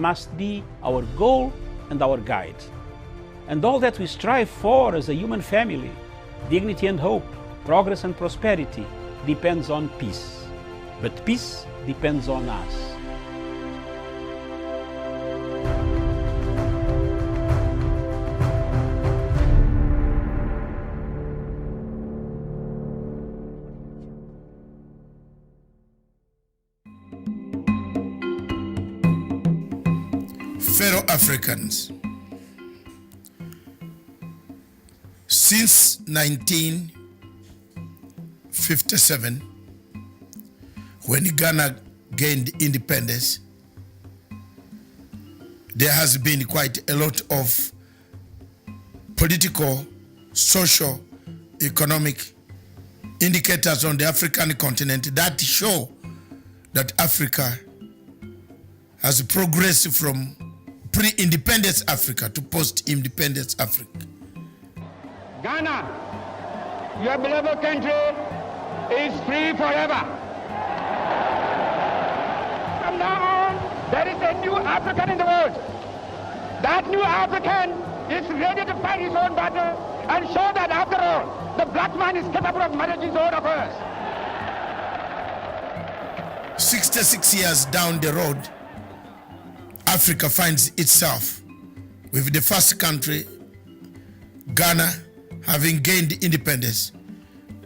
must be our goal and our guide. And all that we strive for as a human family, dignity and hope, progress and prosperity, depends on peace. But peace depends on us. Fellow Africans, since 1957, when Ghana gained independence, there has been quite a lot of political, social, economic indicators on the African continent that show that Africa has progressed from pre-independence Africa to post-independence Africa. Ghana, your beloved country, is free forever. From now on, there is a new African in the world. That new African is ready to fight his own battle and show that after all, the black man is capable of managing his own affairs. 66 years down the road, Africa finds itself with the first country, Ghana, having gained independence.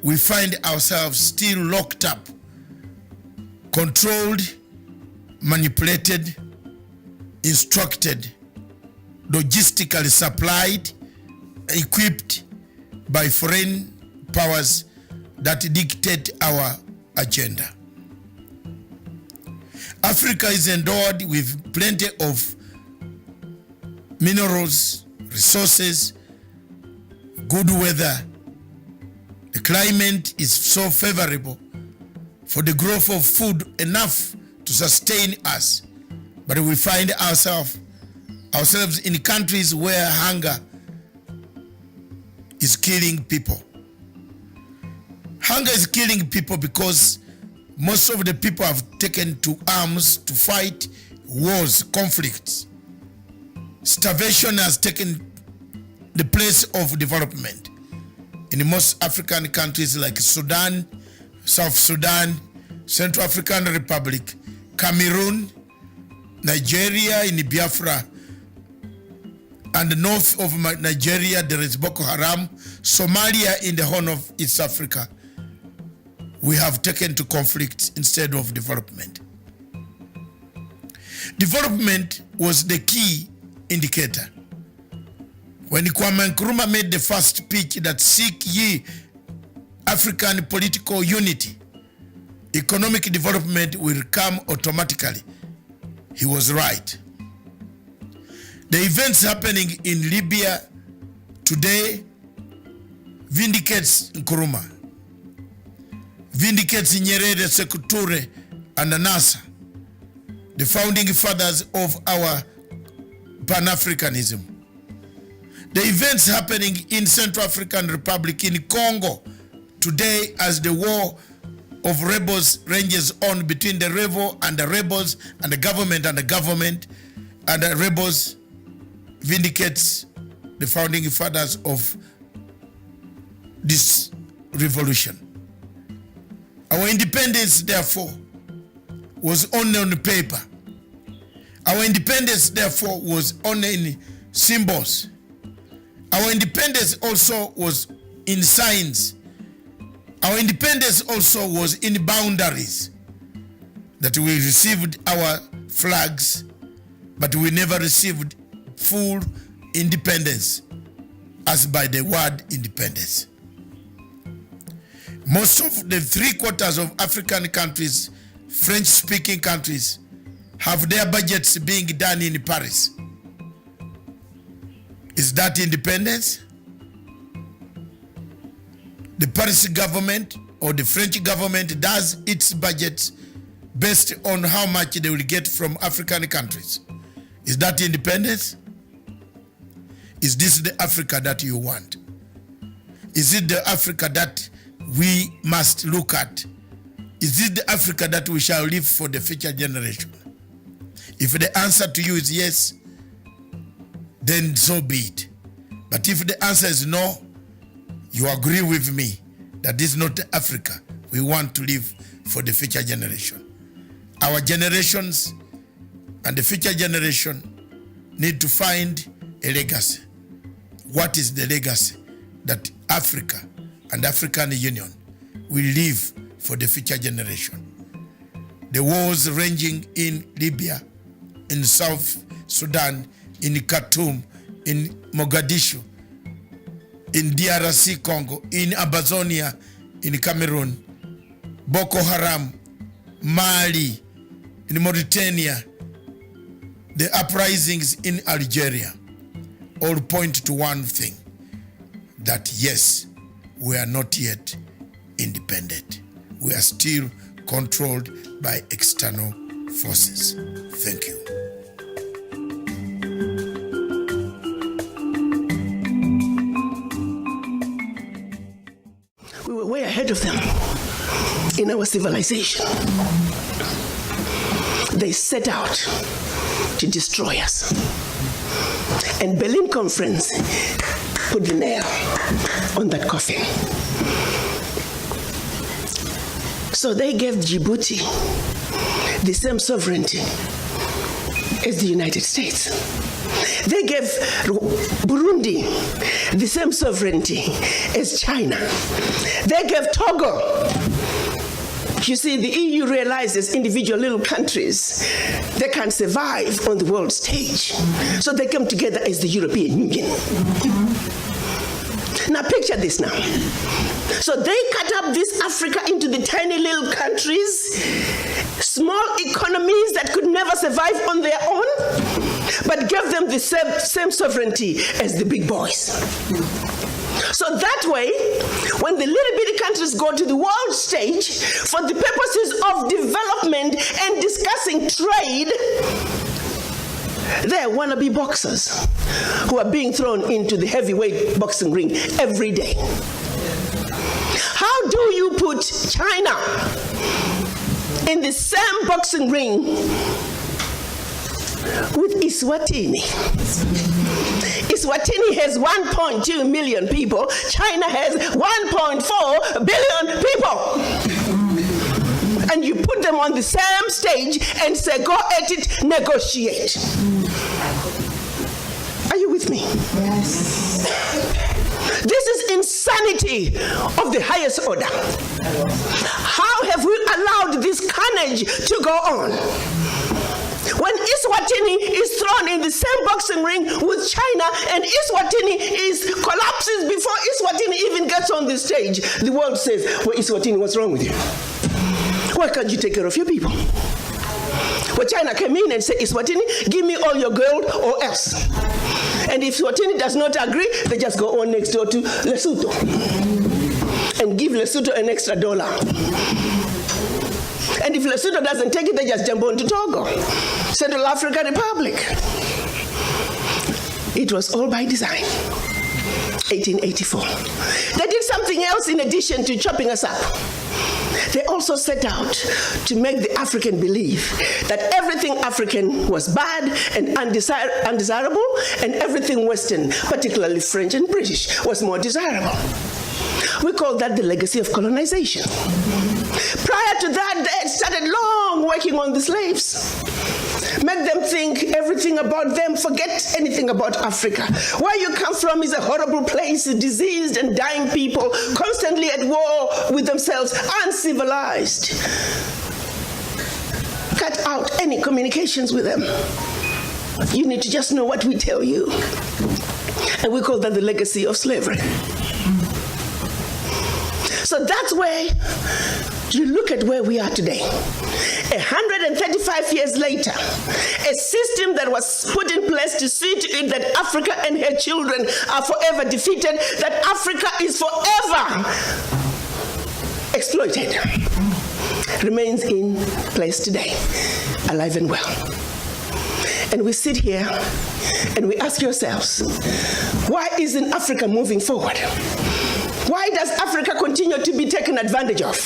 We find ourselves still locked up, controlled, manipulated, instructed, logistically supplied, equipped by foreign powers that dictate our agenda. Africa is endowed with plenty of minerals, resources, good weather. The climate is so favorable for the growth of food enough to sustain us. But we find ourselves in countries where hunger is killing people. Hunger is killing people because most of the people have taken to arms to fight wars, conflicts. Starvation has taken the place of development. In most African countries like Sudan, South Sudan, Central African Republic, Cameroon, Nigeria, in Biafra, and the north of Nigeria there is Boko Haram, Somalia in the Horn of East Africa. We have taken to conflict instead of development. Development was the key indicator. When Kwame Nkrumah made the first speech that seek ye African political unity, economic development will come automatically, he was right. The events happening in Libya today vindicates Nkrumah, vindicates Nyerere, Sekou Toure, and NASA, the founding fathers of our Pan-Africanism. The events happening in Central African Republic, in Congo, today as the war of rebels ranges on between the rebel and the rebels and the government and the rebels vindicates the founding fathers of this revolution. Our independence, therefore, was only on paper. Our independence, therefore, was only in symbols. Our independence also was in signs. Our independence also was in boundaries. That we received our flags, but we never received full independence as by the word independence. Most of the 3/4 of African countries, French-speaking countries, have their budgets being done in Paris. Is that independence? The Paris government or the French government does its budgets based on how much they will get from African countries. Is that independence? Is this the Africa that you want? Is it the Africa that we must look at? Is it the Africa that we shall leave for the future generation? If the answer to you is yes, then so be it. But if the answer is no, you agree with me that this is not Africa we want to live for the future generation. Our generations and the future generation need to find a legacy. What is the legacy that Africa and African Union will leave for the future generation? The wars ranging in Libya, in South Sudan, in Khartoum, in Mogadishu, in DRC Congo, in Amazonia, in Cameroon, Boko Haram, Mali, in Mauritania, the uprisings in Algeria, all point to one thing, that yes, we are not yet independent. We are still controlled by external forces. Thank you. We were way ahead of them in our civilization. They set out to destroy us. And Berlin Conference put the nail on that coffin. So they gave Djibouti the same sovereignty as the United States. They gave Burundi the same sovereignty as China. They gave Togo. You see, the EU realizes individual little countries, they can't survive on the world stage. So they come together as the European Union. Now picture this now. So they cut up this Africa into the tiny little countries, small economies that could never survive on their own, but gave them the same sovereignty as the big boys. So that way, when the little bitty countries go to the world stage for the purposes of development and discussing trade, they're wannabe boxers who are being thrown into the heavyweight boxing ring every day. How do you put China in the same boxing ring with Eswatini? Eswatini has 1.2 million people. China has 1.4 billion people. And you put them on the same stage and say, go at it, negotiate. Are you with me? Yes. This is insanity of the highest order. How have we allowed this carnage to go on? When Eswatini is thrown in the same boxing ring with China and Eswatini collapses before Eswatini even gets on the stage, the world says, well, Eswatini, what's wrong with you? Why can't you take care of your people? Well, China came in and said, Eswatini, give me all your gold or else. And if Eswatini does not agree, they just go on next door to Lesotho and give Lesotho an extra $1. And if Lesotho doesn't take it, they just jump on to Togo, Central African Republic. It was all by design. 1884. They did something else in addition to chopping us up. They also set out to make the African believe that everything African was bad and undesirable, and everything Western, particularly French and British, was more desirable. We call that the legacy of colonization. Prior to that, they had started long working on the slaves. Make them think everything about them, forget anything about Africa. Where you come from is a horrible place, diseased and dying people, constantly at war with themselves, uncivilized. Cut out any communications with them. You need to just know what we tell you. And we call that the legacy of slavery. So that's where you look at where we are today. 135 years later, a system that was put in place to see to it that Africa and her children are forever defeated, that Africa is forever exploited, remains in place today, alive and well. And we sit here and we ask ourselves, why isn't Africa moving forward? Why does Africa continue to be taken advantage of?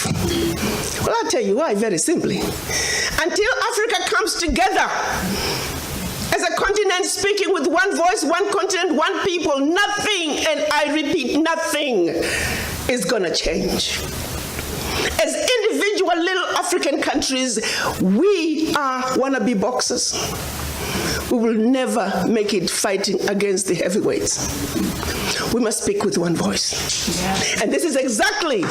Well, I'll tell you why, very simply. Until Africa comes together as a continent speaking with one voice, one continent, one people, nothing, and I repeat, nothing is gonna change. As individual little African countries, we are wannabe boxers. We will never make it fighting against the heavyweights. We must speak with one voice. Yeah. And this is exactly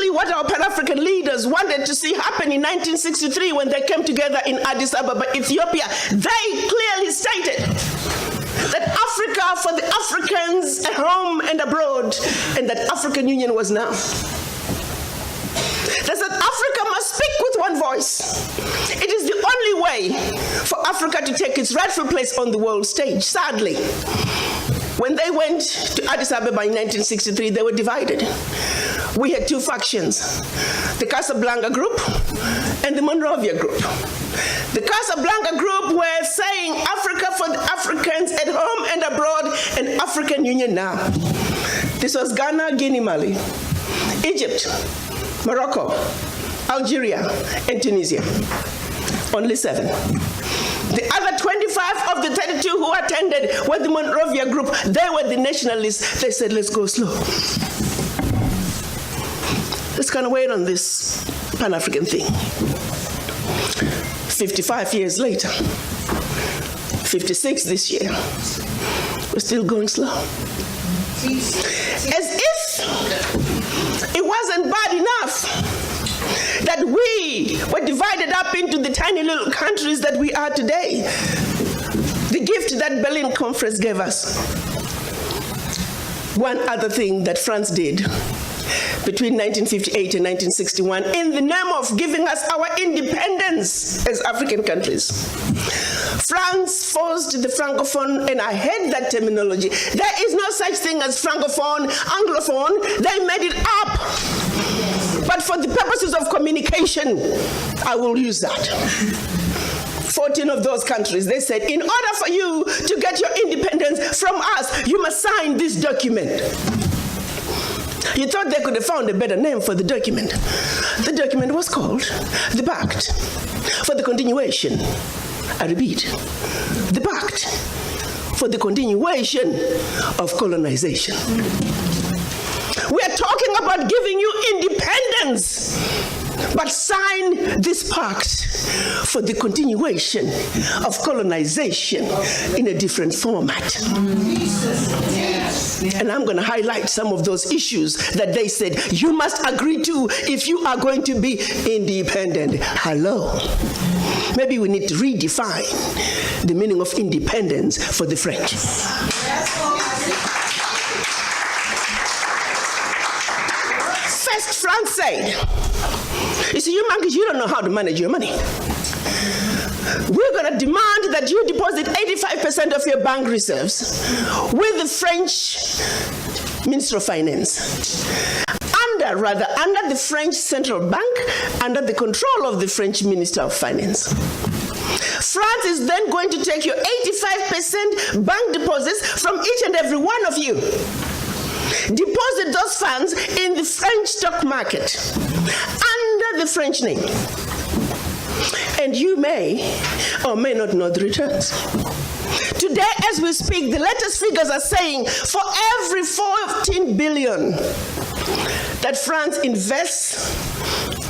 what our Pan-African leaders wanted to see happen in 1963 when they came together in Addis Ababa, Ethiopia. They clearly stated that Africa for the Africans at home and abroad, and that African Union was now. That said, Africa must speak with one voice. It is the only way for Africa to take its rightful place on the world stage. Sadly, when they went to Addis Ababa in 1963, they were divided. We had two factions, the Casablanca group and the Monrovia group. The Casablanca group were saying Africa for the Africans at home and abroad, and African Union now. This was Ghana, Guinea, Mali, Egypt, Morocco, Algeria, and Tunisia. Only 7. The other 25 of the 32 who attended were the Monrovia group. They were the nationalists. They said, let's go slow. Let's kind of wait on this Pan-African thing. 55 years later, 56 this year, we're still going slow. As if it wasn't bad enough that we were divided up into the tiny little countries that we are today. The gift that Berlin Conference gave us. One other thing that France did between 1958 and 1961 in the name of giving us our independence as African countries. France forced the Francophone, and I hate that terminology. There is no such thing as Francophone, Anglophone. They made it up. But for the purposes of communication, I will use that. 14 of those countries, they said, in order for you to get your independence from us, you must sign this document. You thought they could have found a better name for the document. The document was called the Pact for the Continuation. I repeat, the Pact for the Continuation of Colonization. We are talking about giving you independence, but sign this pact for the continuation of colonization in a different format. And I'm going to highlight some of those issues that they said you must agree to if you are going to be independent. Hello. Maybe we need to redefine the meaning of independence for the French. First, France said, you see, you monkeys, you don't know how to manage your money. We're going to demand that you deposit 85% of your bank reserves with the French Minister of Finance. Under the French Central Bank, under the control of the French Minister of Finance. France is then going to take your 85% bank deposits from each and every one of you. Deposit those funds in the French stock market under the French name. And you may or may not know the returns. Today, as we speak, the latest figures are saying for every 14 billion that France invests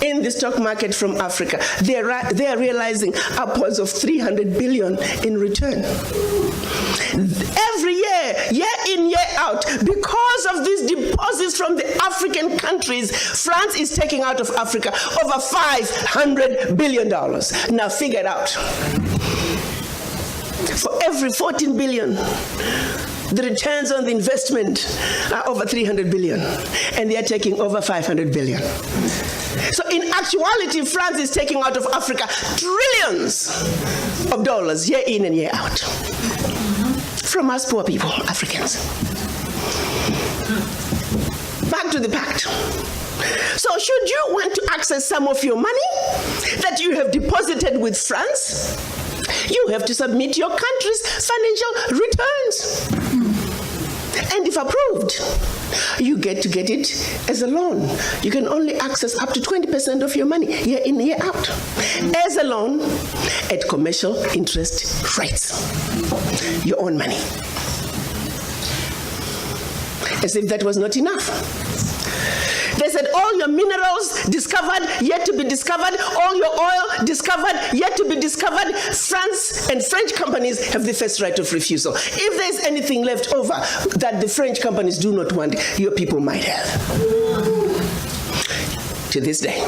in the stock market from Africa, they are realizing upwards of 300 billion in return. Every year, year in, year out, because of these deposits from the African countries, France is taking out of Africa over $500 billion. Now figure it out. For every 14 billion, the returns on the investment are over 300 billion, and they are taking over 500 billion. So in actuality, France is taking out of Africa trillions of dollars year in and year out. From us poor people, Africans. Back to the pact. So should you want to access some of your money that you have deposited with France, You have to submit your country's financial returns. And if approved, you get it as a loan. You can only access up to 20% of your money year in, year out as a loan at commercial interest rates. Your own money. As if that was not enough. They said all your minerals discovered, yet to be discovered, all your oil discovered, yet to be discovered. France and French companies have the first right of refusal. If there's anything left over that the French companies do not want, your people might have. To this day.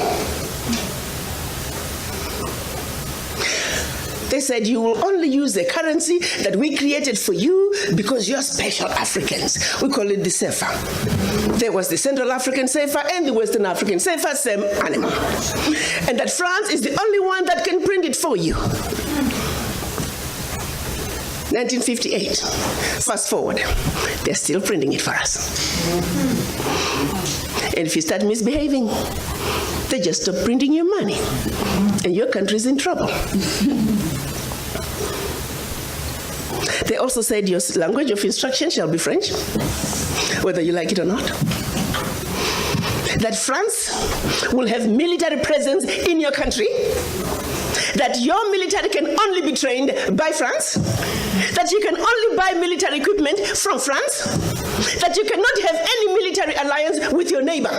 They said you will only use the currency that we created for you because you're special Africans. We call it the CFA. There was the Central African CFA and the Western African CFA, same animal. And that France is the only one that can print it for you. 1958. Fast forward. They're still printing it for us. And if you start misbehaving, they just stop printing your money. And your country's in trouble. They also said your language of instruction shall be French, whether you like it or not. That France will have military presence in your country. That your military can only be trained by France. That you can only buy military equipment from France. That you cannot have any military alliance with your neighbor.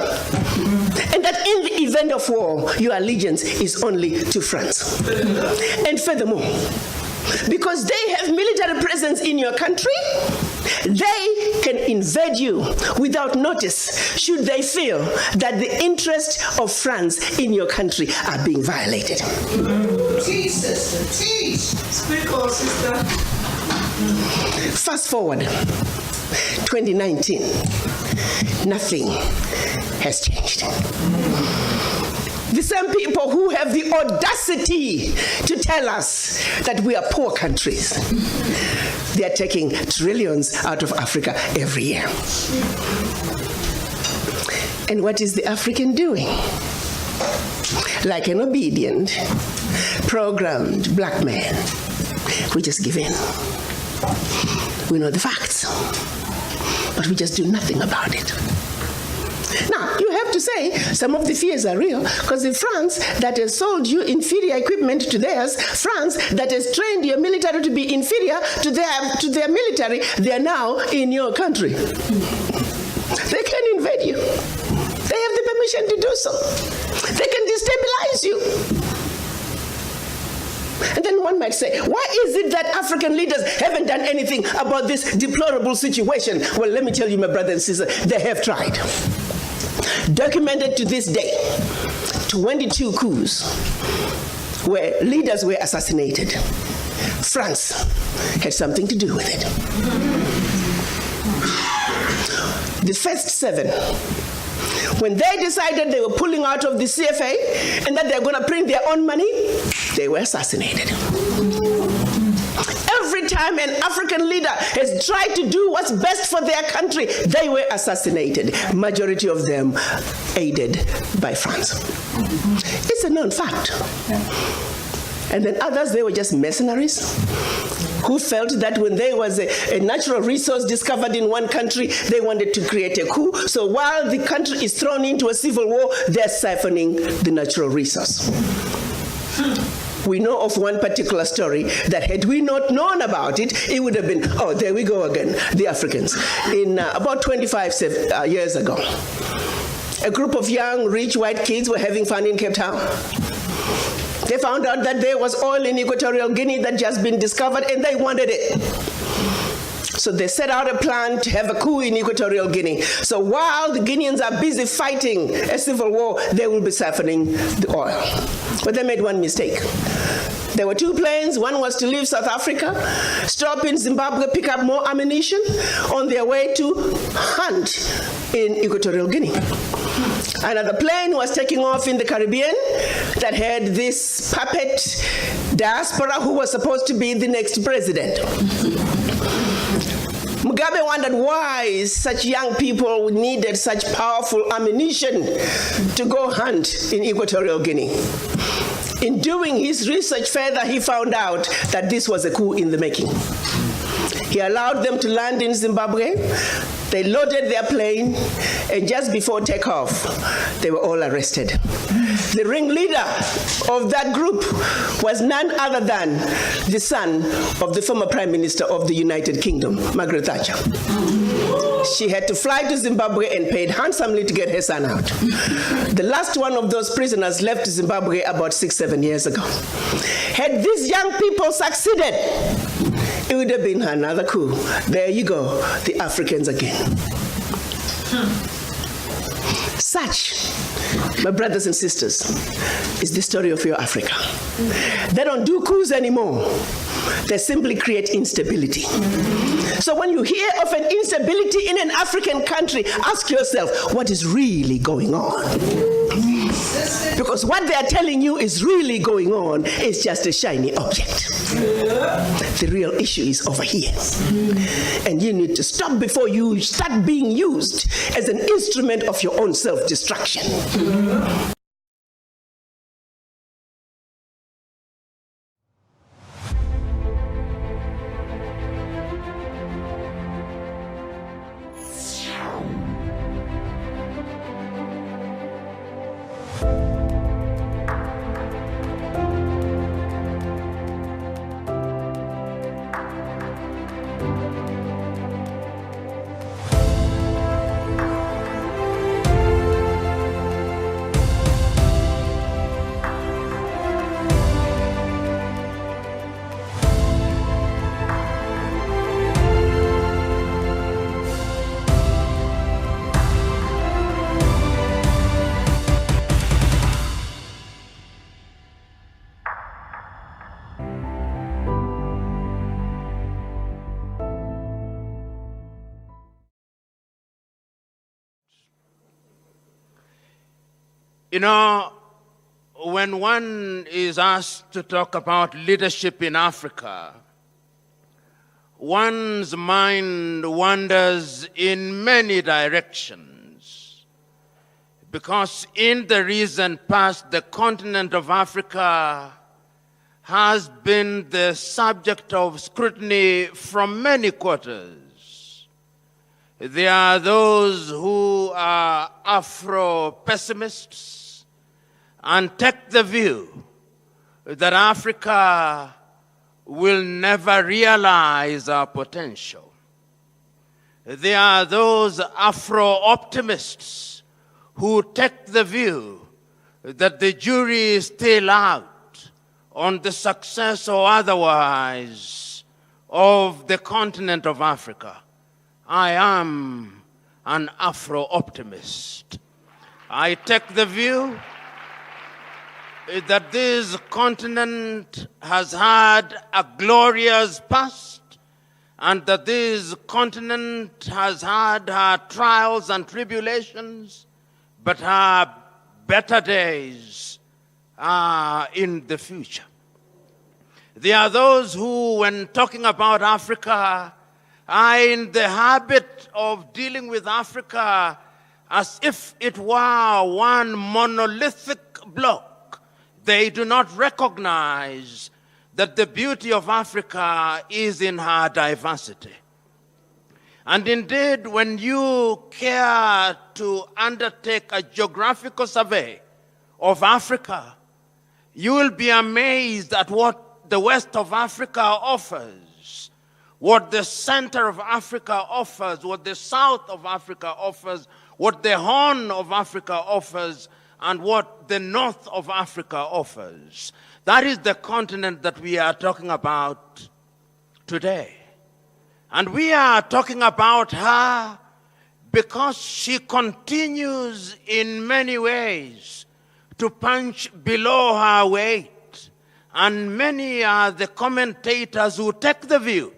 And that in the event of war, your allegiance is only to France. And furthermore, because they have military presence in your country, they can invade you without notice should they feel that the interests of France in your country are being violated. Teach, sister, teach. Speak on, sister. Fast forward, 2019, nothing has changed. The same people who have the audacity to tell us that we are poor countries, they are taking trillions out of Africa every year. And what is the African doing? Like an obedient, programmed black man, we just give in. We know the facts, but we just do nothing about it. Now, you have to say some of the fears are real, because if France that has sold you inferior equipment to theirs, France that has trained your military to be inferior to their military, they are now in your country. They can invade you. They have the permission to do so. They can destabilize you. And then one might say, why is it that African leaders haven't done anything about this deplorable situation? Well, let me tell you, my brother and sister, they have tried. Documented to this day, 22 coups where leaders were assassinated. France had something to do with it. The first 7, when they decided they were pulling out of the CFA and that they're going to print their own money, they were assassinated. Every time an African leader has tried to do what's best for their country, they were assassinated. Majority of them aided by France. It's a known fact. And then others, they were just mercenaries who felt that when there was a natural resource discovered in one country, they wanted to create a coup. So while the country is thrown into a civil war, they're siphoning the natural resource. We know of one particular story that had we not known about it, it would have been, oh, there we go again, the Africans. In about 25 years ago, a group of young, rich white kids were having fun in Cape Town. They found out that there was oil in Equatorial Guinea that had just been discovered, and they wanted it. So they set out a plan to have a coup in Equatorial Guinea. So while the Guineans are busy fighting a civil war, they will be siphoning the oil. But they made one mistake. There were 2 planes. One was to leave South Africa, stop in Zimbabwe, pick up more ammunition on their way to hunt in Equatorial Guinea. Another plane was taking off in the Caribbean that had this puppet diaspora who was supposed to be the next president. Mugabe wondered why such young people needed such powerful ammunition to go hunt in Equatorial Guinea. In doing his research further, he found out that this was a coup in the making. He allowed them to land in Zimbabwe. They loaded their plane, and just before takeoff, they were all arrested. The ringleader of that group was none other than the son of the former Prime Minister of the United Kingdom, Margaret Thatcher. She had to fly to Zimbabwe and paid handsomely to get her son out. The last one of those prisoners left Zimbabwe about 6-7 years ago. Had these young people succeeded, it would have been another coup. There you go, the Africans again. Such, my brothers and sisters, is the story of your Africa. They don't do coups anymore. They simply create instability. So when you hear of an instability in an African country, ask yourself, what is really going on? Because what they are telling you is really going on is just a shiny object. The real issue is over here. And you need to stop before you start being used as an instrument of your own self-destruction. You know, when one is asked to talk about leadership in Africa, one's mind wanders in many directions, because in the recent past, the continent of Africa has been the subject of scrutiny from many quarters. There are those who are Afro-pessimists and take the view that Africa will never realize our potential. There are those Afro-optimists who take the view that the jury is still out on the success or otherwise of the continent of Africa. I am an Afro-optimist. I take the view that this continent has had a glorious past, and that this continent has had her trials and tribulations, but her better days are in the future. There are those who, when talking about Africa, are in the habit of dealing with Africa as if it were one monolithic block. They do not recognize that the beauty of Africa is in her diversity. And indeed, when you care to undertake a geographical survey of Africa, you will be amazed at what the West of Africa offers, what the center of Africa offers, what the South of Africa offers, what the Horn of Africa offers, and what the North of Africa offers. That is the continent that we are talking about today. And we are talking about her because she continues in many ways to punch below her weight. And many are the commentators who take the view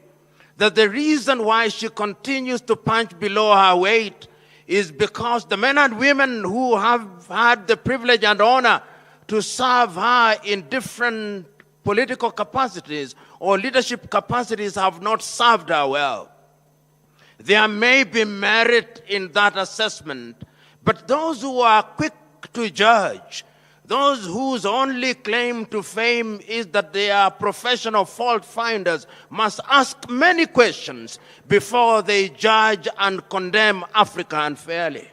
that the reason why she continues to punch below her weight is because the men and women who have had the privilege and honor to serve her in different political capacities or leadership capacities have not served her well. There may be merit in that assessment, but those who are quick to judge, Those whose only claim to fame is that they are professional fault finders must ask many questions before they judge and condemn Africa unfairly.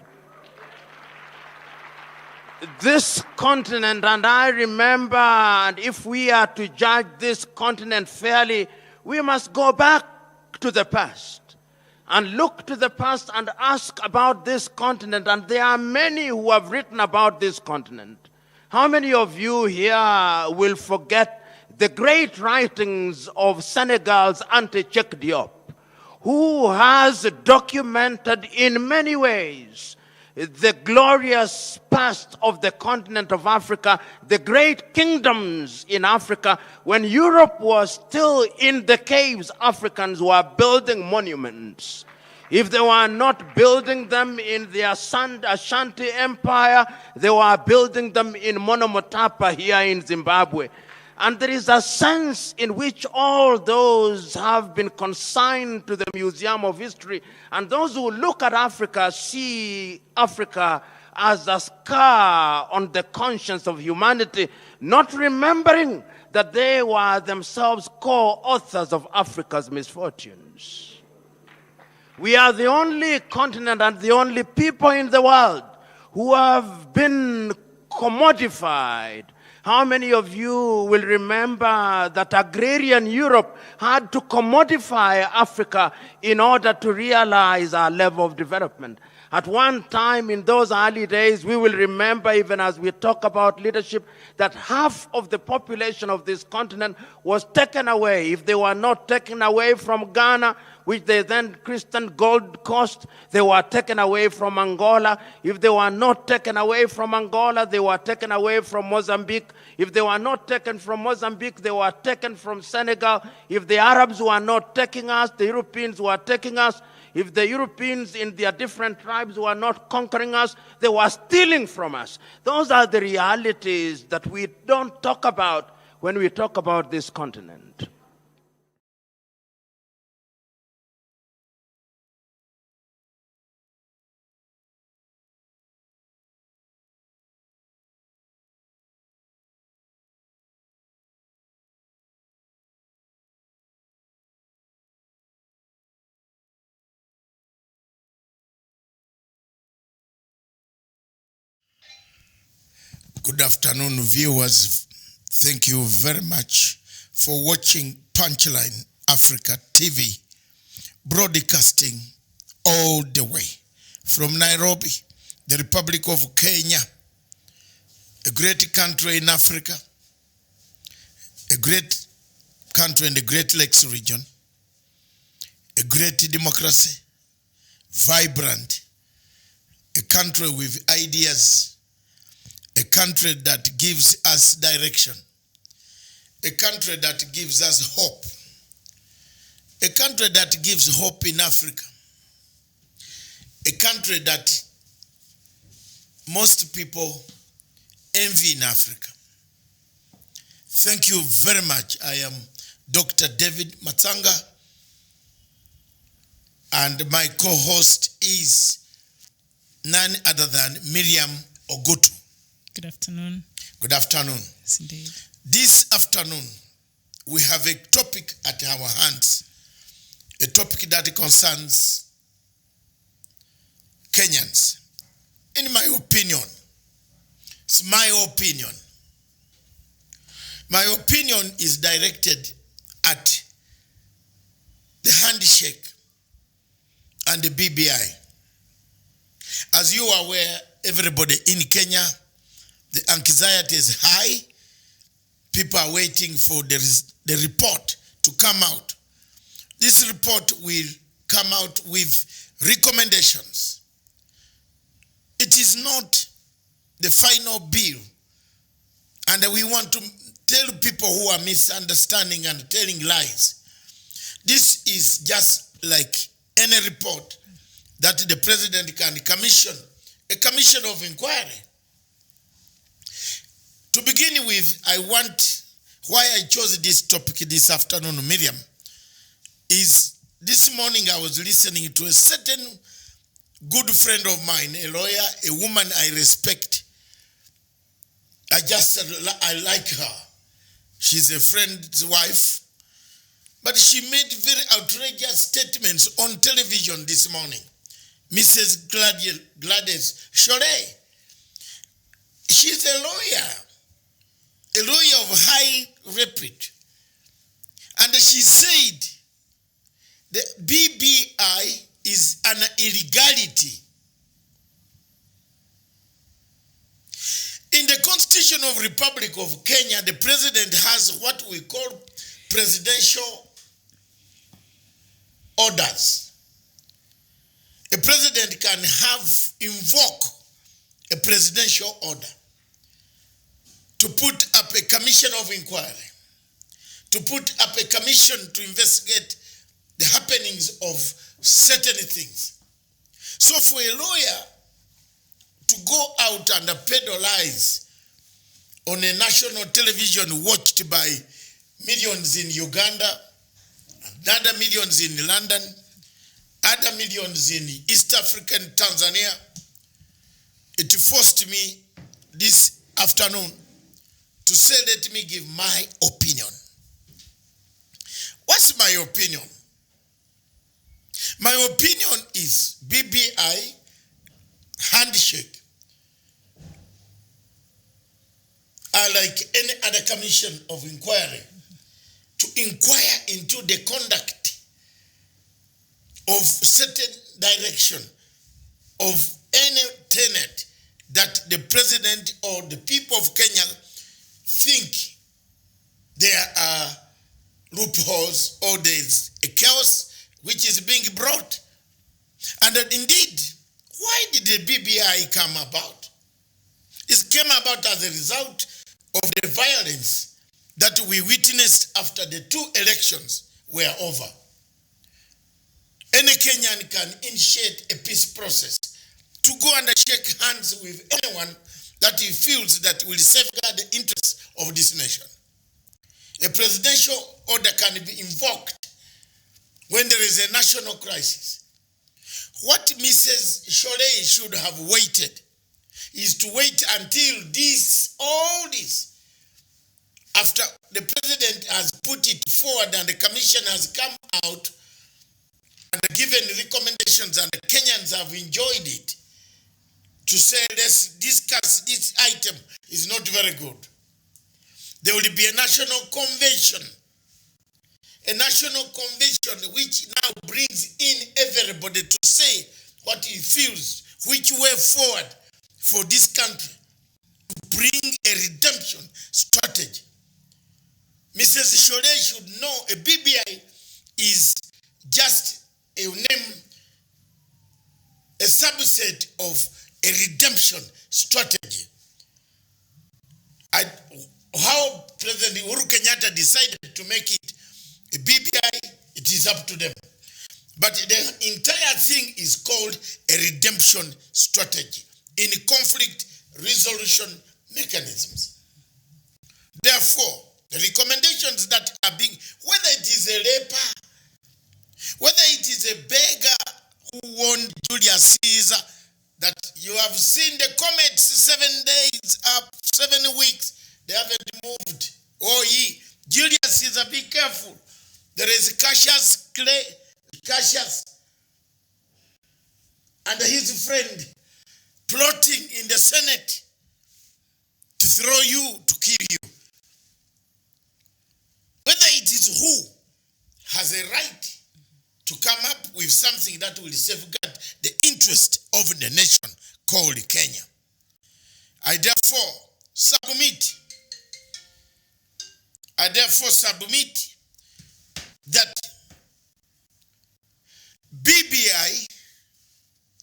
This continent, and I remember, and if we are to judge this continent fairly, we must go back to the past and look to the past and ask about this continent. And there are many who have written about this continent. How many of you here will forget the great writings of Senegal's Ante-Cheikh Diop, who has documented in many ways the glorious past of the continent of Africa, the great kingdoms in Africa. When Europe was still in the caves, Africans were building monuments. If they were not building them in the Ashanti Empire, they were building them in Monomotapa here in Zimbabwe. And there is a sense in which all those have been consigned to the Museum of History. And those who look at Africa see Africa as a scar on the conscience of humanity, not remembering that they were themselves co-authors of Africa's misfortunes. We are the only continent and the only people in the world who have been commodified. How many of you will remember that agrarian Europe had to commodify Africa in order to realize our level of development? At one time in those early days, we will remember, even as we talk about leadership, that half of the population of this continent was taken away. If they were not taken away from Ghana, which they then christened Gold Coast, they were taken away from Angola. If they were not taken away from Angola, they were taken away from Mozambique. If they were not taken from Mozambique, they were taken from Senegal. If the Arabs were not taking us, the Europeans were taking us. If the Europeans in their different tribes were not conquering us, they were stealing from us. Those are the realities that we don't talk about when we talk about this continent. Good afternoon, viewers. Thank you very much for watching Punchline Africa TV, broadcasting all the way from Nairobi, the Republic of Kenya, a great country in Africa, a great country in the Great Lakes region, a great democracy, vibrant, a country with ideas, a country that gives us direction, a country that gives us hope, a country that gives hope in Africa, a country that most people envy in Africa. Thank you very much. I am Dr. David Matanga, and my co-host is none other than Miriam Ogutu. Good afternoon. Good afternoon. Yes, indeed. This afternoon, we have a topic at our hands, a topic that concerns Kenyans. In my opinion, it's my opinion. My opinion is directed at the handshake and the BBI. As you are aware, everybody in Kenya, the anxiety is high. People are waiting for the report to come out. This report will come out with recommendations. It is not the final bill. And we want to tell people who are misunderstanding and telling lies. This is just like any report that the president can commission, a commission of inquiry. To begin with, why I chose this topic this afternoon, Miriam, is this morning I was listening to a certain good friend of mine, a lawyer, a woman I respect. I like her. She's a friend's wife. But she made very outrageous statements on television this morning. Mrs. Gladys Shore. She's a lawyer of high repute. And she said the BBI is an illegality. In the Constitution of Republic of Kenya, the president has what we call presidential orders. A president can invoke a presidential order to put up a commission of inquiry, to put up a commission to investigate the happenings of certain things. So for a lawyer to go out and peddle lies on a national television watched by millions in Uganda, other millions in London, other millions in East African Tanzania, it forced me this afternoon to say, let me give my opinion. What's my opinion? My opinion is BBI, handshake, are like any other commission of inquiry to inquire into the conduct of certain direction of any tenet that the president or the people of Kenya think there are loopholes or there's a chaos which is being brought. And that indeed, why did the BBI come about? It came about as a result of the violence that we witnessed after the two elections were over. Any Kenyan can initiate a peace process to go and shake hands with anyone that he feels that will safeguard the interests of this nation. A presidential order can be invoked when there is a national crisis. What Mrs. Shorey should have waited is to wait until all this, after the president has put it forward and the commission has come out and given recommendations and the Kenyans have enjoyed it, to say, let's discuss this item is not very good. There will be a national convention which now brings in everybody to say what he feels, which way forward for this country, to bring a redemption strategy. Mrs. Shore should know a BBI is just a name, a subset of a redemption strategy. How President Uhuru Kenyatta decided to make it a BBI, it is up to them. But the entire thing is called a redemption strategy in conflict resolution mechanisms. Therefore, the recommendations that are being, whether it is a leper, whether it is a beggar who warned Julius Caesar that you have seen the comets 7 days up, 7 weeks, they haven't moved. Oh, Julius Caesar, be careful. There is Cassius and his friend plotting in the Senate to throw you, to kill you. Whether it is who has a right to come up with something that will safeguard the interest of the nation called Kenya. I therefore submit that BBI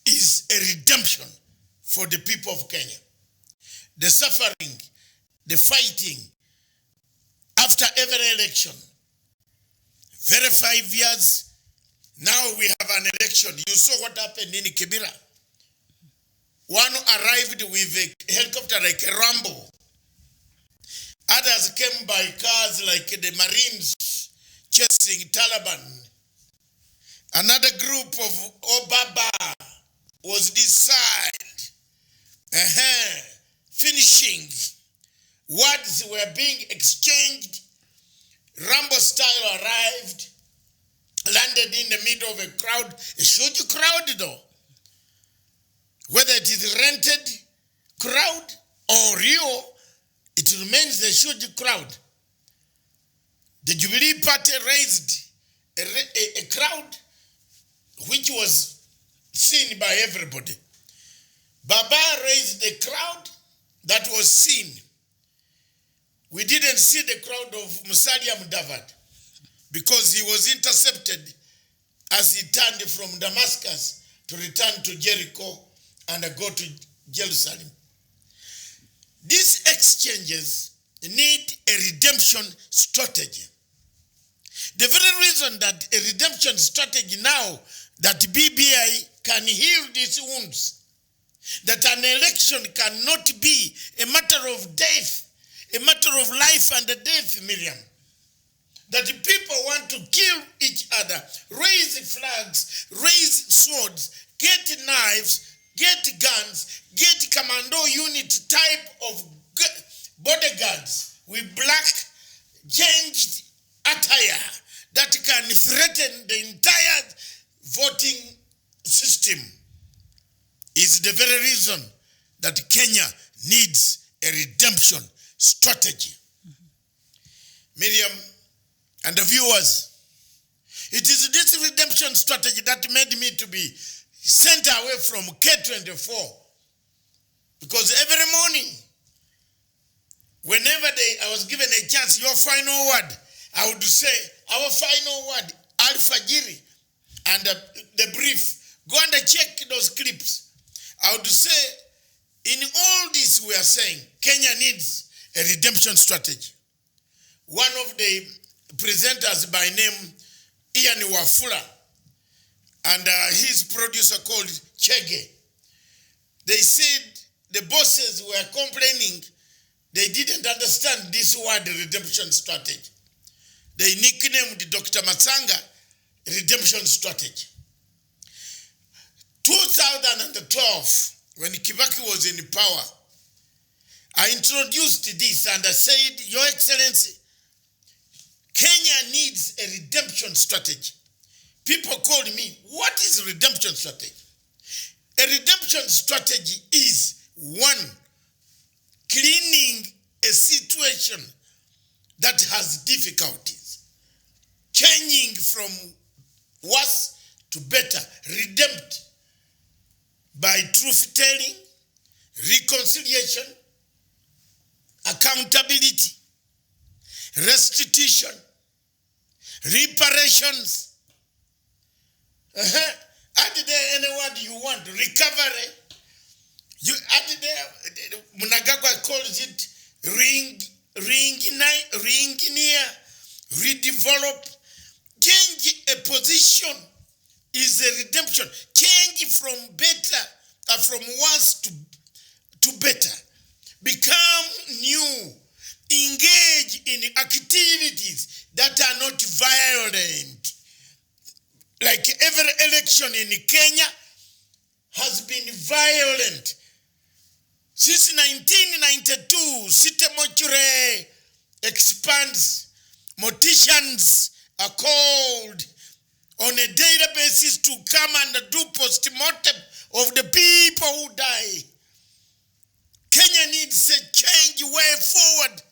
is a redemption for the people of Kenya. The suffering, the fighting, after every election, very 5 years, now we have an election. You saw what happened in Kibera. One arrived with a helicopter like a Rambo. Others came by cars like the Marines chasing Taliban. Another group of Obaba was this side, finishing Words were being exchanged. Rambo style arrived, landed in the middle of a crowd, a huge crowd though. Whether it is rented crowd or real, it remains a huge crowd. The Jubilee Party raised a crowd which was seen by everybody. Baba raised a crowd that was seen. We didn't see the crowd of Musalia Mudavadi because he was intercepted as he turned from Damascus to return to Jericho and go to Jerusalem. These exchanges need a redemption strategy. The very reason that a redemption strategy now that BBI can heal these wounds, that an election cannot be a matter of death, a matter of life and death, Miriam. That people want to kill each other, raise flags, raise swords, get knives, get guns, get commando unit type of bodyguards with black changed attire that can threaten the entire voting system is the very reason that Kenya needs a redemption strategy. Miriam and the viewers, it is this redemption strategy that made me to be sent away from K24. Because every morning, whenever I was given a chance, your final word, I would say, our final word, Al-Fajiri, and the brief. Go and check those clips. I would say, in all this we are saying, Kenya needs a redemption strategy. One of the presenters by name Ian Wafula and his producer called Chege, they said the bosses were complaining they didn't understand this word redemption strategy. They nicknamed Dr. Matsanga redemption strategy. 2012, when Kibaki was in power, I introduced this and I said, Your Excellency, Kenya needs a redemption strategy. People called me, what is redemption strategy? A redemption strategy is, one, cleaning a situation that has difficulties, changing from worse to better, redempted by truth-telling, reconciliation, accountability, restitution, reparations. Add there any word you want, recovery. You add there, Mnangagwa calls it re-engineer, redevelop. Change a position is a redemption. Change from better, from worse to better. Become new. Engage in activities that are not violent. Like every election in Kenya has been violent. Since 1992, City Mortuary expands. Morticians are called on a daily basis to come and do post-mortem of the people who die. Kenya needs a change way forward.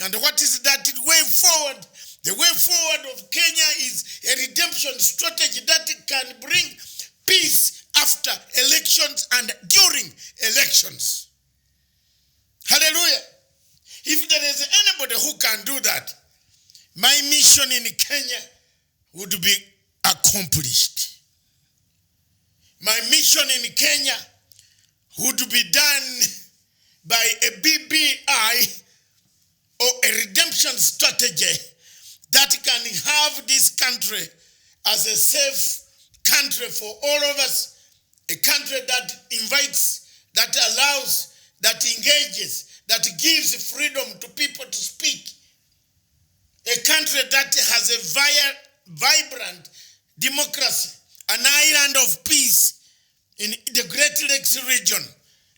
And what is that way forward? The way forward of Kenya is a redemption strategy that can bring peace after elections and during elections. Hallelujah. If there is anybody who can do that, my mission in Kenya would be accomplished. My mission in Kenya would be done by a BBI or a redemption strategy that can have this country as a safe country for all of us, a country that invites, that allows, that engages, that gives freedom to people to speak, a country that has a vibrant democracy, an island of peace in the Great Lakes region,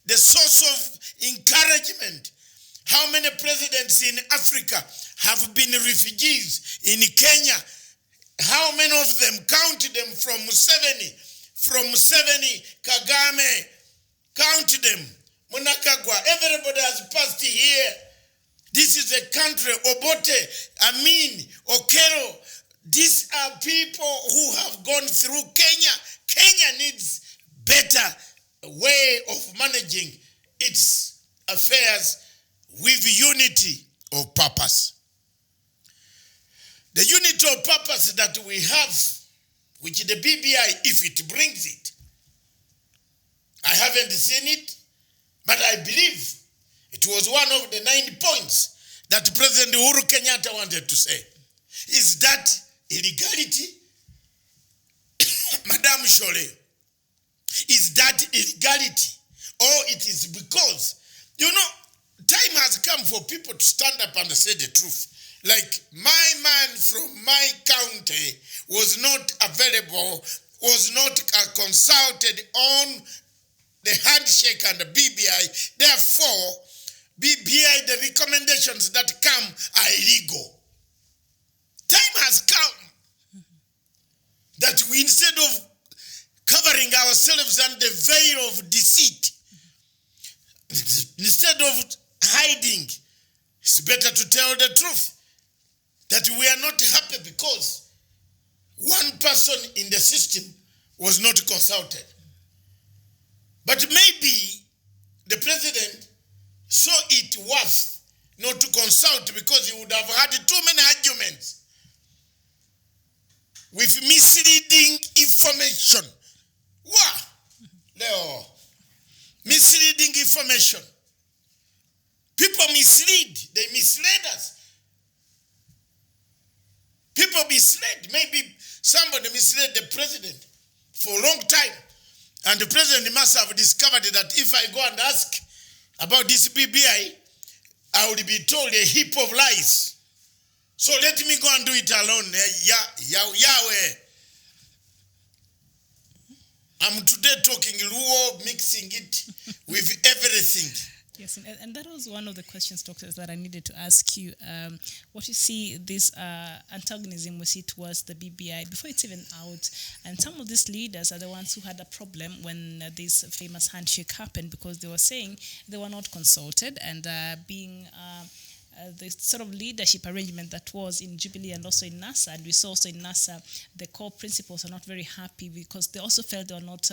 the source of encouragement How many presidents in Africa have been refugees in Kenya? How many of them? Count them from Museveni, Kagame, count them. Munakagwa, everybody has passed here. This is a country, Obote, Amin, Okero. These are people who have gone through Kenya. Kenya needs better way of managing its affairs with unity of purpose. The unity of purpose that we have, which the BBI, if it brings it, I haven't seen it, but I believe it was one of the 9 points that President Uhuru Kenyatta wanted to say. Is that illegality? Madam Shole, is that illegality? Or it is because, time has come for people to stand up and say the truth. Like, my man from my county was not available, was not consulted on the handshake and the BBI. Therefore, BBI, the recommendations that come are illegal. Time has come that we, instead of covering ourselves under the veil of deceit, instead of hiding, it's better to tell the truth. That we are not happy because one person in the system was not consulted. But maybe the president saw it worth not to consult because he would have had too many arguments with misleading information. Wow! No. Misleading information. People mislead. They mislead us. People misled. Maybe somebody misled the president for a long time. And the president must have discovered that if I go and ask about this BBI, I will be told a heap of lies. So let me go and do it alone. Yahweh. I'm today talking Luo, mixing it with everything. Yes, and that was one of the questions, doctors, that I needed to ask you. What you see this antagonism we see towards the BBI before it's even out, and some of these leaders are the ones who had a problem when this famous handshake happened because they were saying they were not consulted and being the sort of leadership arrangement that was in Jubilee and also in NASA. And we saw also in NASA, the core principals are not very happy because they also felt they were not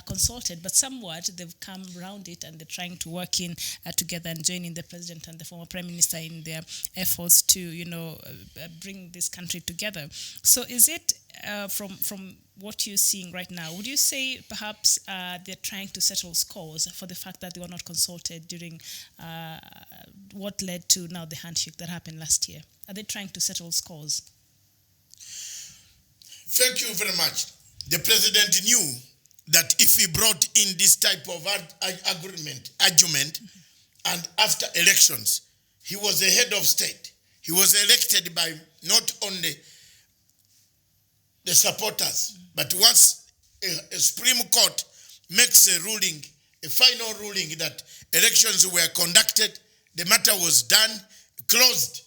consulted. But somewhat they've come around it and they're trying to work in together and joining the president and the former prime minister in their efforts to, bring this country together. So is it from what you're seeing right now, would you say perhaps they're trying to settle scores for the fact that they were not consulted during what led to now the handshake that happened last year? Are they trying to settle scores? Thank you very much. The president knew that if he brought in this type of argument, and after elections, he was the head of state. He was elected by not only the supporters, but once a Supreme Court makes a ruling, a final ruling that elections were conducted, the matter was done, closed,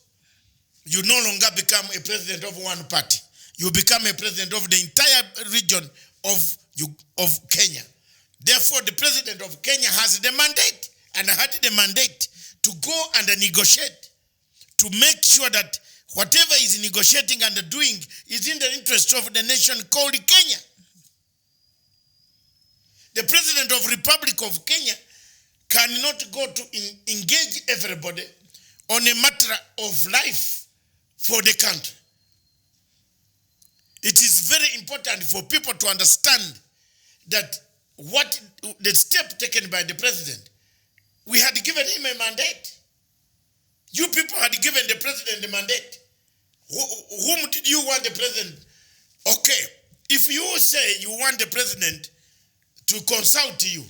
you no longer become a president of one party. You become a president of the entire region of Kenya. Therefore, the president of Kenya has the mandate and had the mandate to go and negotiate, to make sure that whatever is negotiating and doing is in the interest of the nation called Kenya. The president of Republic of Kenya cannot go to engage everybody on a matter of life for the country. It is very important for people to understand that what the step taken by the president, we had given him a mandate. You people had given the president the mandate. Whom did you want the president? Okay, if you say you want the president to consult you,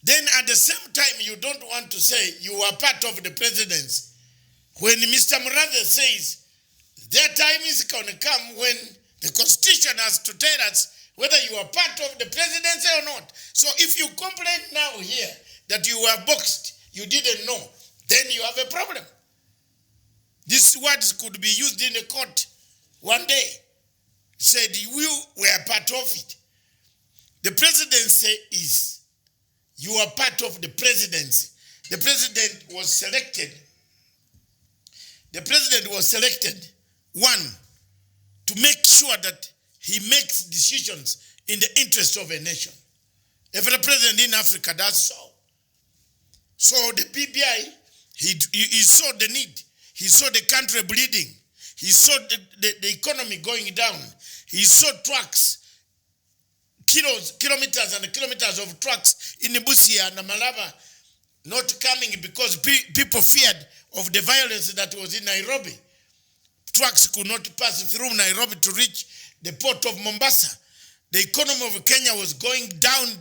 then at the same time you don't want to say you are part of the presidency. When Mr. Murathe says their time is going to come when the Constitution has to tell us whether you are part of the presidency or not. So if you complain now here that you were boxed, you didn't know, then you have a problem. These words could be used in a court one day. Said you were part of it. The presidency is, you are part of the presidency. The president was selected. The president was selected, one, to make sure that he makes decisions in the interest of a nation. Every president in Africa does so. So the BBI, he saw the need. He saw the country bleeding. He saw the economy going down. He saw trucks, kilometers and kilometers of trucks in Busia and Malaba not coming because people feared of the violence that was in Nairobi. Trucks could not pass through Nairobi to reach the port of Mombasa. The economy of Kenya was going down.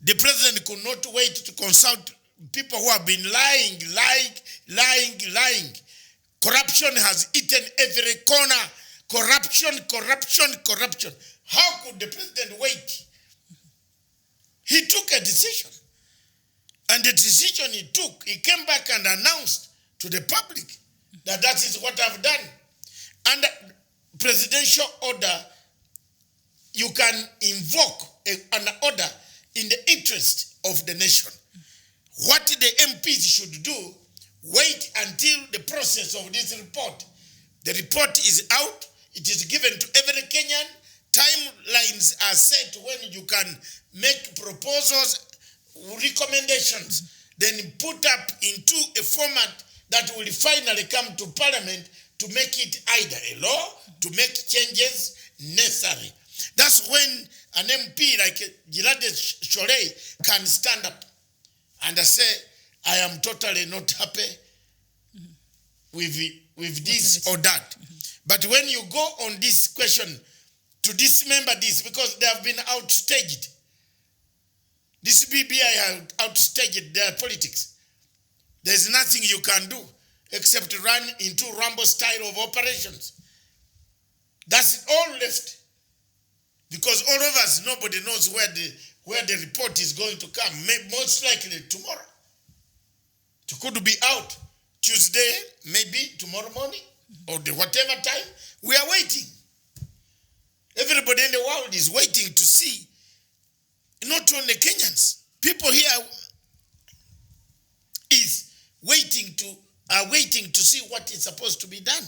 The president could not wait to consult people who have been lying. Corruption has eaten every corner. Corruption. How could the president wait? He took a decision. And the decision he took, he came back and announced to the public that that is what I've done. Under presidential order, you can invoke an order in the interest of the nation. What the MPs should do, wait until the process of this report. The report is out. It is given to every Kenyan. Timelines are set when you can make proposals, recommendations, then put up into a format that will finally come to Parliament to make it either a law, to make changes necessary. That's when an MP like Gilade Shorey can stand up and say, I am totally not happy with this or that. But when you go on this question to dismember this, because they have been outstaged, this BBI have outstaged their politics. There's nothing you can do except run into Rambo style of operations. That's all left. Because all of us, nobody knows where the report is going to come. Most likely tomorrow. It could be out Tuesday, maybe tomorrow morning, or whatever time. We are waiting. Everybody in the world is waiting to see. Not only Kenyans. People here are waiting to see what is supposed to be done.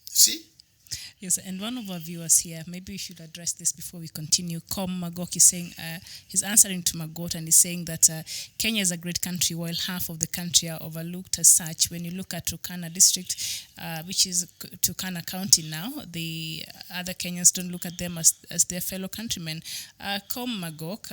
See? Yes, and one of our viewers here, maybe we should address this before we continue. Com Magok is saying, he's answering to Magot and he's saying that Kenya is a great country while half of the country are overlooked as such. When you look at Turkana district, which is Turkana County now, the other Kenyans don't look at them as their fellow countrymen. Com Magok,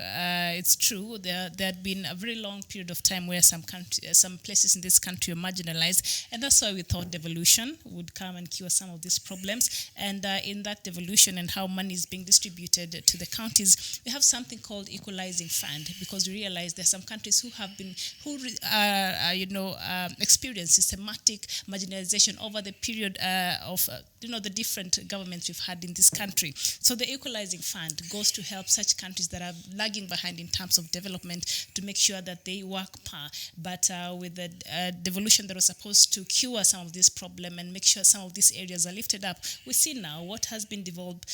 it's true, there had been a very long period of time where some places in this country are marginalized, and that's why we thought devolution would come and cure some of these problems. And in that devolution and how money is being distributed to the counties, we have something called equalizing fund, because we realize there are some countries who experienced systematic marginalization over the period of the different governments we've had in this country. So the equalizing fund goes to help such countries that are lagging behind in terms of development to make sure that they work par. But with the devolution that was supposed to cure some of this problem and make sure some of these areas are lifted up, we see now what has been devolved,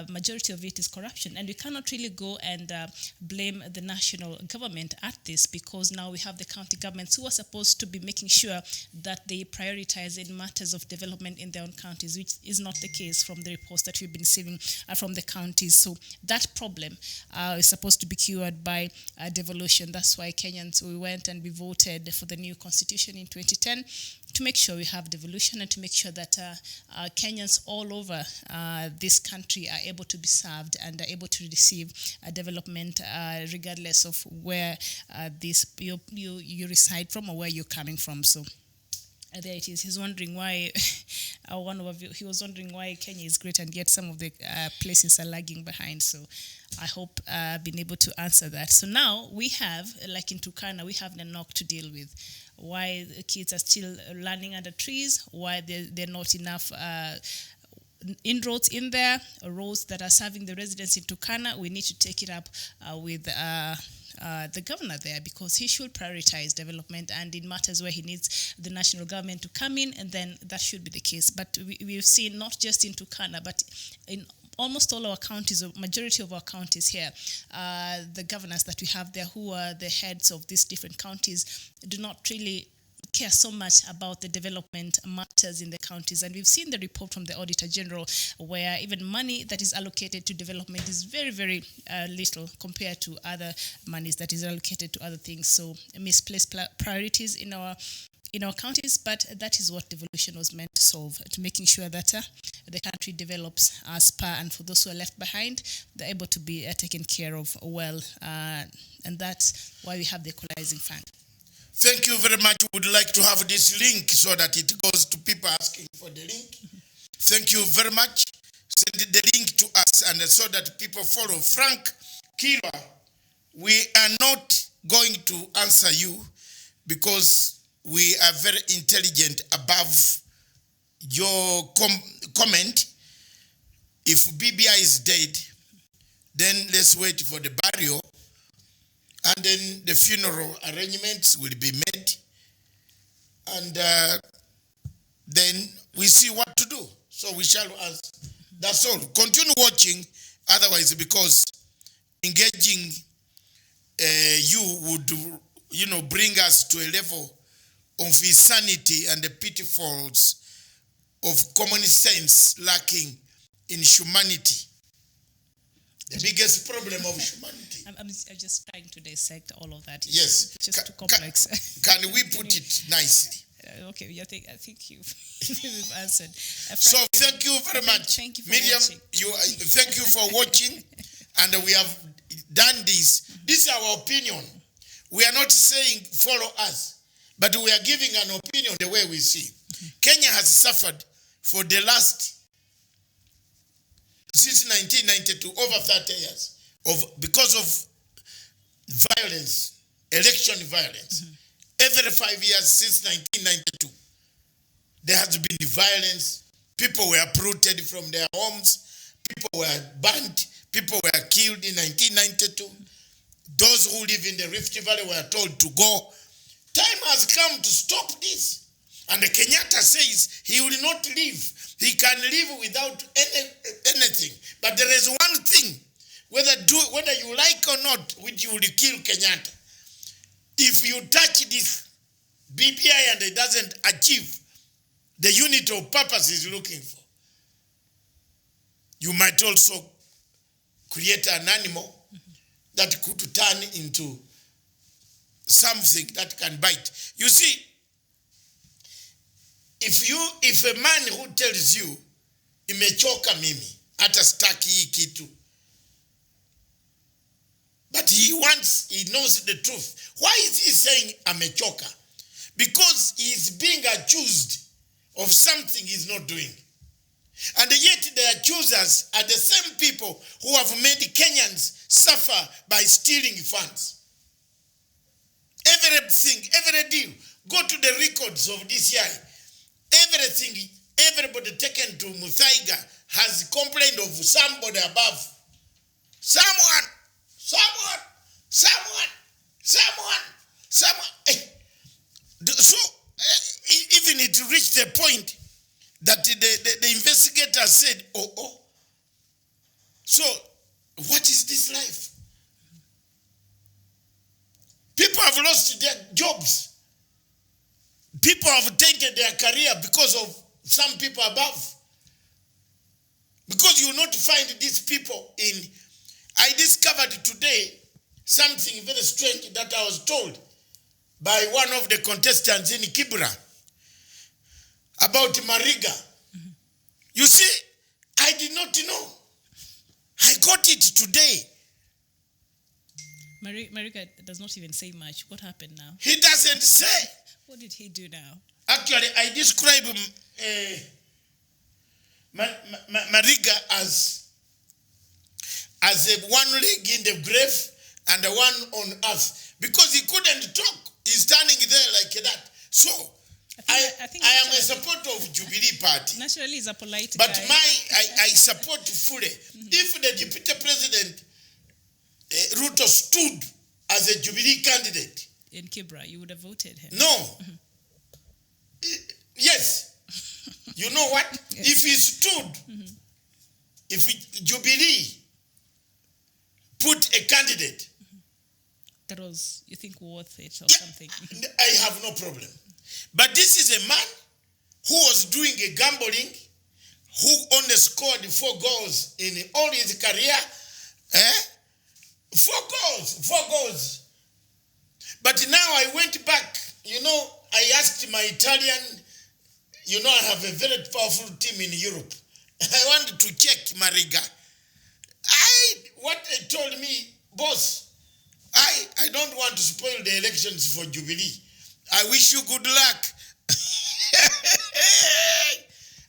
majority of it is corruption. And we cannot really go and blame the national government at this, because now we have the county governments who are supposed to be making sure that they prioritize in matters of development in their own counties, which is not the case from the reports that we've been receiving from the counties. So that problem is supposed to be cured by devolution. That's why Kenyans, we went and we voted for the new constitution in 2010 to make sure we have devolution and to make sure that Kenyans all over this country are able to be served and are able to receive development regardless of where you reside from or where you're coming from. So there it is. He's wondering why. He was wondering why Kenya is great and yet some of the places are lagging behind. So I hope I've been able to answer that. So now we have, like in Turkana, we have the knock to deal with. Why the kids are still learning under trees, why they're not enough inroads in there, roads that are serving the residents in Turkana. We need to take it up with the governor there, because he should prioritize development, and in matters where he needs the national government to come in, and then that should be the case. But we've seen not just in Turkana, but in almost all our counties, or majority of our counties here, the governors that we have there, who are the heads of these different counties, do not really care so much about the development matters in the counties. And we've seen the report from the Auditor General, where even money that is allocated to development is very, very little compared to other monies that is allocated to other things. So misplaced priorities in our counties, but that is what devolution was meant to solve, to making sure that the country develops as per, and for those who are left behind, they're able to be taken care of well, and that's why we have the equalizing fund. Thank you very much. We would like to have this link so that it goes to people asking for the link. Thank you very much. Send the link to us, and so that people follow. Frank Kira, we are not going to answer you because we are very intelligent above your comment. If BBI is dead, then let's wait for the burial, and then the funeral arrangements will be made, and then we see what to do. So we shall ask. That's all. Continue watching, otherwise, because engaging you would, bring us to a level of insanity and the pitfalls of common sense lacking in humanity. The biggest problem of humanity. I'm just trying to dissect all of that. Yes. It's just too complex. Can we put it nicely? Okay, I think you've answered. So thank you very much. Thank you for Miriam, watching. Thank you for watching. And we have done this. This is our opinion. We are not saying follow us, but we are giving an opinion the way we see. Kenya has suffered for the last, since 1992, over 30 years, because of violence, election violence. Every 5 years since 1992, there has been violence. People were uprooted from their homes. People were burned. People were killed in 1992. Those who live in the Rift Valley were told to go. Time has come to stop this. And the Kenyatta says he will not live. He can live without anything. But there is one thing, whether you like or not, which will kill Kenyatta. If you touch this BBI and it doesn't achieve the unit of purpose he's looking for, you might also create an animal that could turn into something that can bite. You see, if a man who tells you, imechoka mimi, hata staki hii kitu, but he knows the truth. Why is he saying amechoka? Because he is being accused of something he's not doing. And yet the accusers are the same people who have made Kenyans suffer by stealing funds. Everything, every deal, go to the records of DCI. Everything, everybody taken to Muthaiga has complained of somebody above. Someone. So, even it reached a point that the investigator said, oh. So, what is this life? People have lost their jobs. People have tainted their career because of some people above. Because you will not find these people in... I discovered today something very strange that I was told by one of the contestants in Kibra about Mariga. You see, I did not know. I got it today. Mariga does not even say much. What happened now? He doesn't say. What did he do now? Actually, I describe Mariga as a one leg in the grave and the one on earth. Because he couldn't talk. He's standing there like that. So, I am a supporter of Jubilee Party. Naturally, he's a polite but guy. I support fully. If the deputy president, Ruto, stood as a Jubilee candidate. In Kibra, you would have voted him. No. Yes. You know what? Yes. If he stood, if Jubilee put a candidate, That was, you think, worth it or yeah, something. I have no problem. But this is a man who was doing a gambling, who only scored 4 goals in all his career. 4 goals. But now I went back, I asked my Italian, I have a very powerful team in Europe. I wanted to check Mariga. What they told me, boss, I don't want to spoil the elections for Jubilee. I wish you good luck.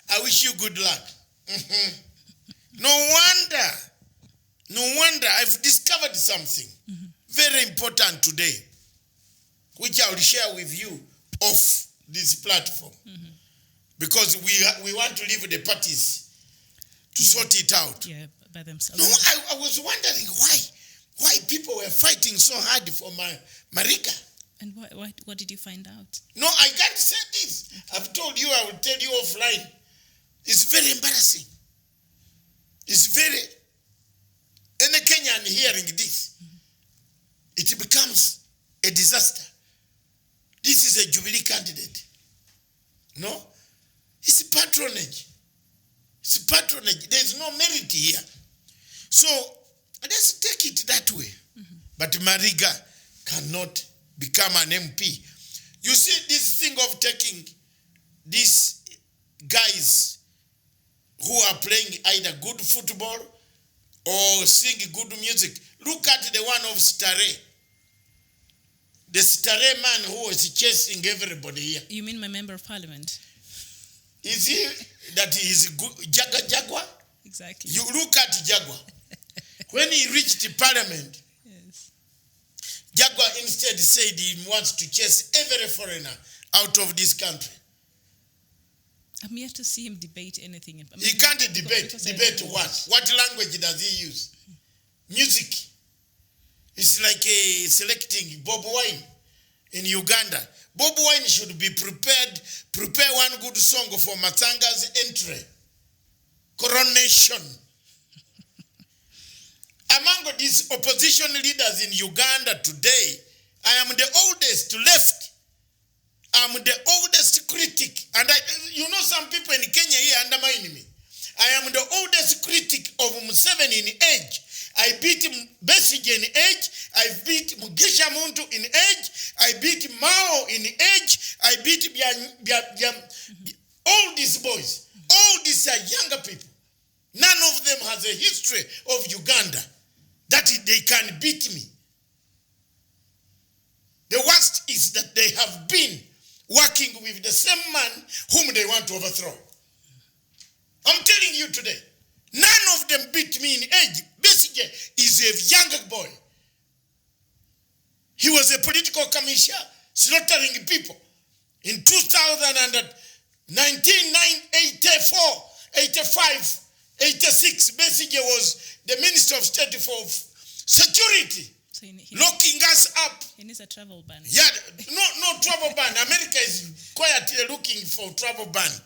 I wish you good luck. No wonder I've discovered something very important today, which I will share with you off this platform. Because we want to leave the parties to sort it out. Yeah, by themselves. No, I was wondering why people were fighting so hard for Mariga. And what did you find out? No, I can't say this. I've told you, I will tell you offline. It's very embarrassing. It's very... Any Kenyan hearing this, it becomes a disaster. This is a Jubilee candidate. No? It's patronage. It's patronage. There's no merit here. So, let's take it that way. But Mariga cannot become an MP. You see this thing of taking these guys who are playing either good football or sing good music. Look at the one of Stare. The Stare man who was chasing everybody here. You mean my member of parliament? Is he that he is good? Jaguar? Exactly. You look at Jaguar. When he reached parliament, Yes. Jaguar instead said he wants to chase every foreigner out of this country. I'm yet to see him debate anything. He can't debate. because Debate I know what? What language does he use? Music. It's like selecting Bob Wine in Uganda. Bob Wine should be prepared, prepare one good song for Matanga's entry. Coronation. Among these opposition leaders in Uganda today, I am the oldest left. I'm the oldest critic. And some people in Kenya here undermine me. I am the oldest critic of Museveni in age. I beat Besigye in age. I beat Mugisha Muntu in age. I beat Mao in age. I beat all these boys. All these are younger people. None of them has a history of Uganda that they can beat me. The worst is that they have been working with the same man whom they want to overthrow. I'm telling you today, none of them beat me in age. Besigye is a younger boy. He was a political commissioner slaughtering people. In 1984, 85, 86, Besigye was the Minister of State for Security, So he locking us up. He needs a travel ban. Yeah, no travel ban. America is quietly looking for travel ban.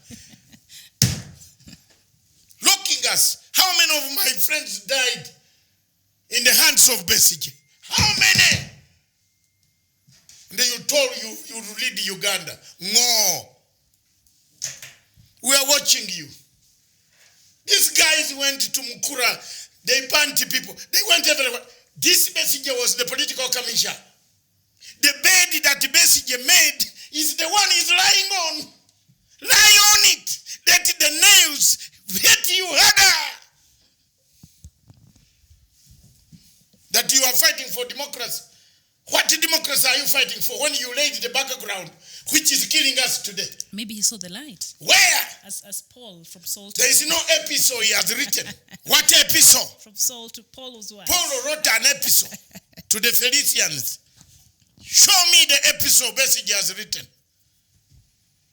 Locking us. How many of my friends died in the hands of Besigye? How many? And then you told you lead Uganda. No. We are watching you. These guys went to Mukura. They banned people. They went everywhere. This Besigye was the political commissioner. The bed that Besigye made is the one he's lying on. Lie on it. Let the nails hit you harder. That you are fighting for democracy. What democracy are you fighting for when you laid the background which is killing us today? Maybe he saw the light. Where? As Paul from Saul to There is no epistle he has written. What epistle? from Saul to Paul was what? Paul wrote an epistle to the Philippians. Show me the epistle Besigye has written.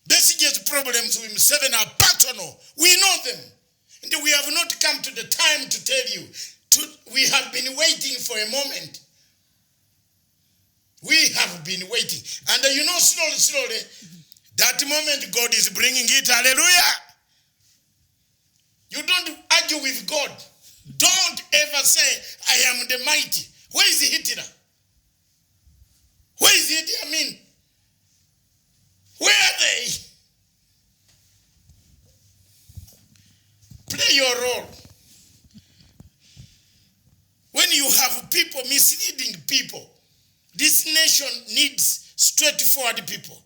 Besigye's problems with Museveni are personal. We know them. And we have not come to the time to tell you. We have been waiting for a moment We have been waiting. And slowly, that moment God is bringing it. Hallelujah. You don't argue with God. Don't ever say, I am the mighty. Where is Hitler? Where is Idi Amin? Where are they? Play your role. When you have people misleading people, this nation needs straightforward people.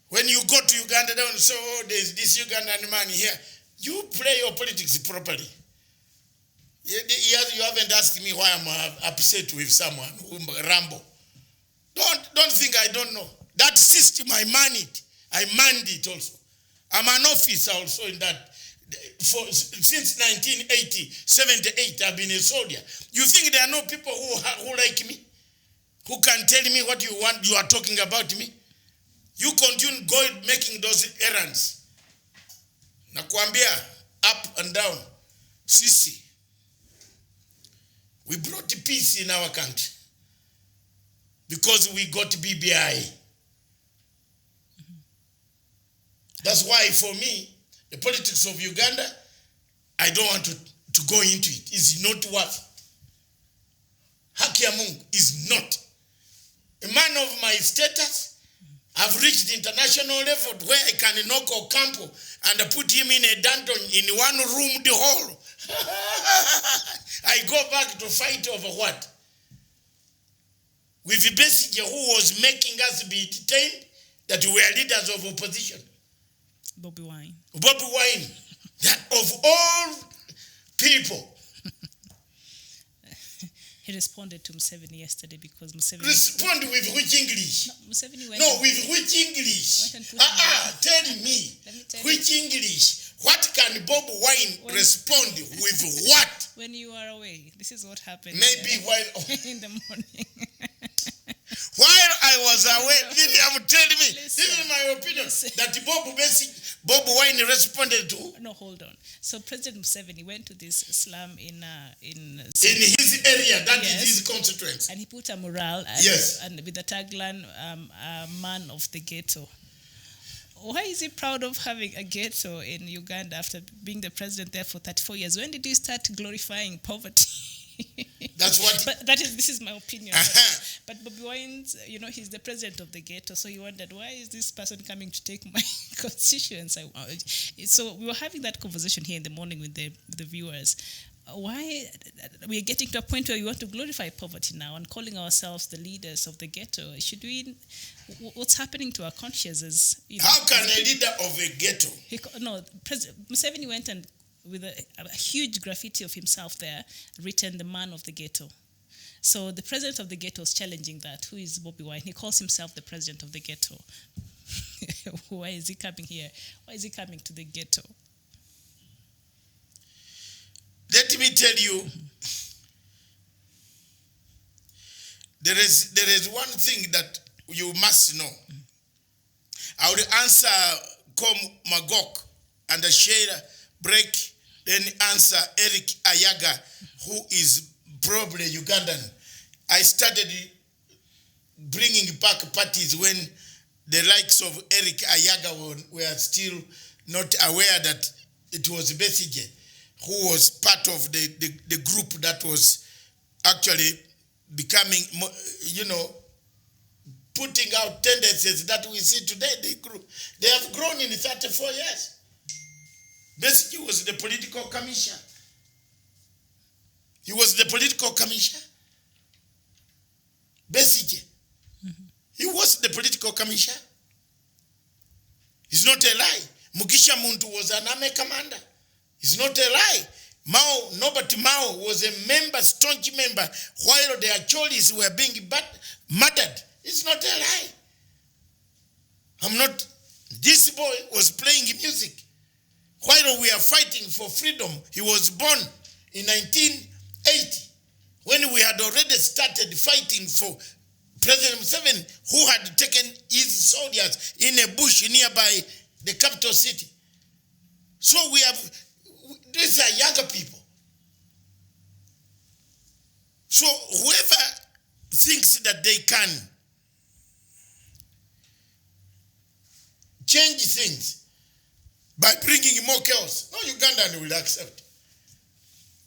When you go to Uganda, they will say, oh, there's this Ugandan man here. You play your politics properly. You haven't asked me why I'm upset with someone who ramble. Don't think I don't know. That system, I man it also. I'm an officer also in that. Since 1980, 78, I've been a soldier. You think there are no people who like me? Who can tell me what you are talking about me? You continue going making those errands. Nakwambia, up and down. Sisi. We brought peace in our country because we got BBI. That's why for me, the politics of Uganda, I don't want to go into it. It's not worth. Haki ya Mungu is not. A man of my status, I've reached international level where I can knock Ocampo and put him in a dungeon in one room, the whole. I go back to fight over what? With the Besigye who was making us be detained, that we are leaders of opposition. Bobby Wine. That of all people. He responded to Museveni yesterday because Museveni... Respond with which English? No, Museveni went... No, with which English? Tell me. Which English? What can Bob Wine respond with what? When you are away. This is what happened. Maybe while... in the morning. While I was away, William, tell me. This is my opinion. That Bob Wine responded to. No, hold on. So President Museveni went to this slum in his area. That is his constituency. And he put a mural. And with the tagline, "Man of the Ghetto." Why is he proud of having a ghetto in Uganda after being the president there for 34 years? When did he start glorifying poverty? That's what. But this is my opinion. But Bobby Wine's, he's the president of the ghetto, so he wondered, why is this person coming to take my constituents? So we were having that conversation here in the morning with the viewers. Why we are getting to a point where we want to glorify poverty now and calling ourselves the leaders of the ghetto? Should we? What's happening to our consciences? How can a leader of a ghetto? Museveni went and with a huge graffiti of himself there, written "the man of the ghetto." So the president of the ghetto is challenging that. Who is Bobby Wine? He calls himself the president of the ghetto. Why is he coming here? Why is he coming to the ghetto? Let me tell you, there is one thing that you must know. I will answer Com Magok and Sheila Break, then answer Eric Ayaga, who is probably Ugandan. I started bringing back parties when the likes of Eric Ayaga were still not aware that it was Besigye who was part of the group that was actually becoming, putting out tendencies that we see today. They have grown in 34 years. Besigye was the political commissioner. He was the political commissioner. Besigye. He was the political commissioner. It's not a lie. Mugisha Muntu was an army commander. It's not a lie. Norbert Mao was a member, staunch member, while the Acholis were being murdered. It's not a lie. This boy was playing music. While we are fighting for freedom, he was born in 1980, when we had already started fighting for President Museveni, who had taken his soldiers in a bush nearby the capital city. So these are younger people. So whoever thinks that they can change things by bringing more chaos, no Ugandan will accept.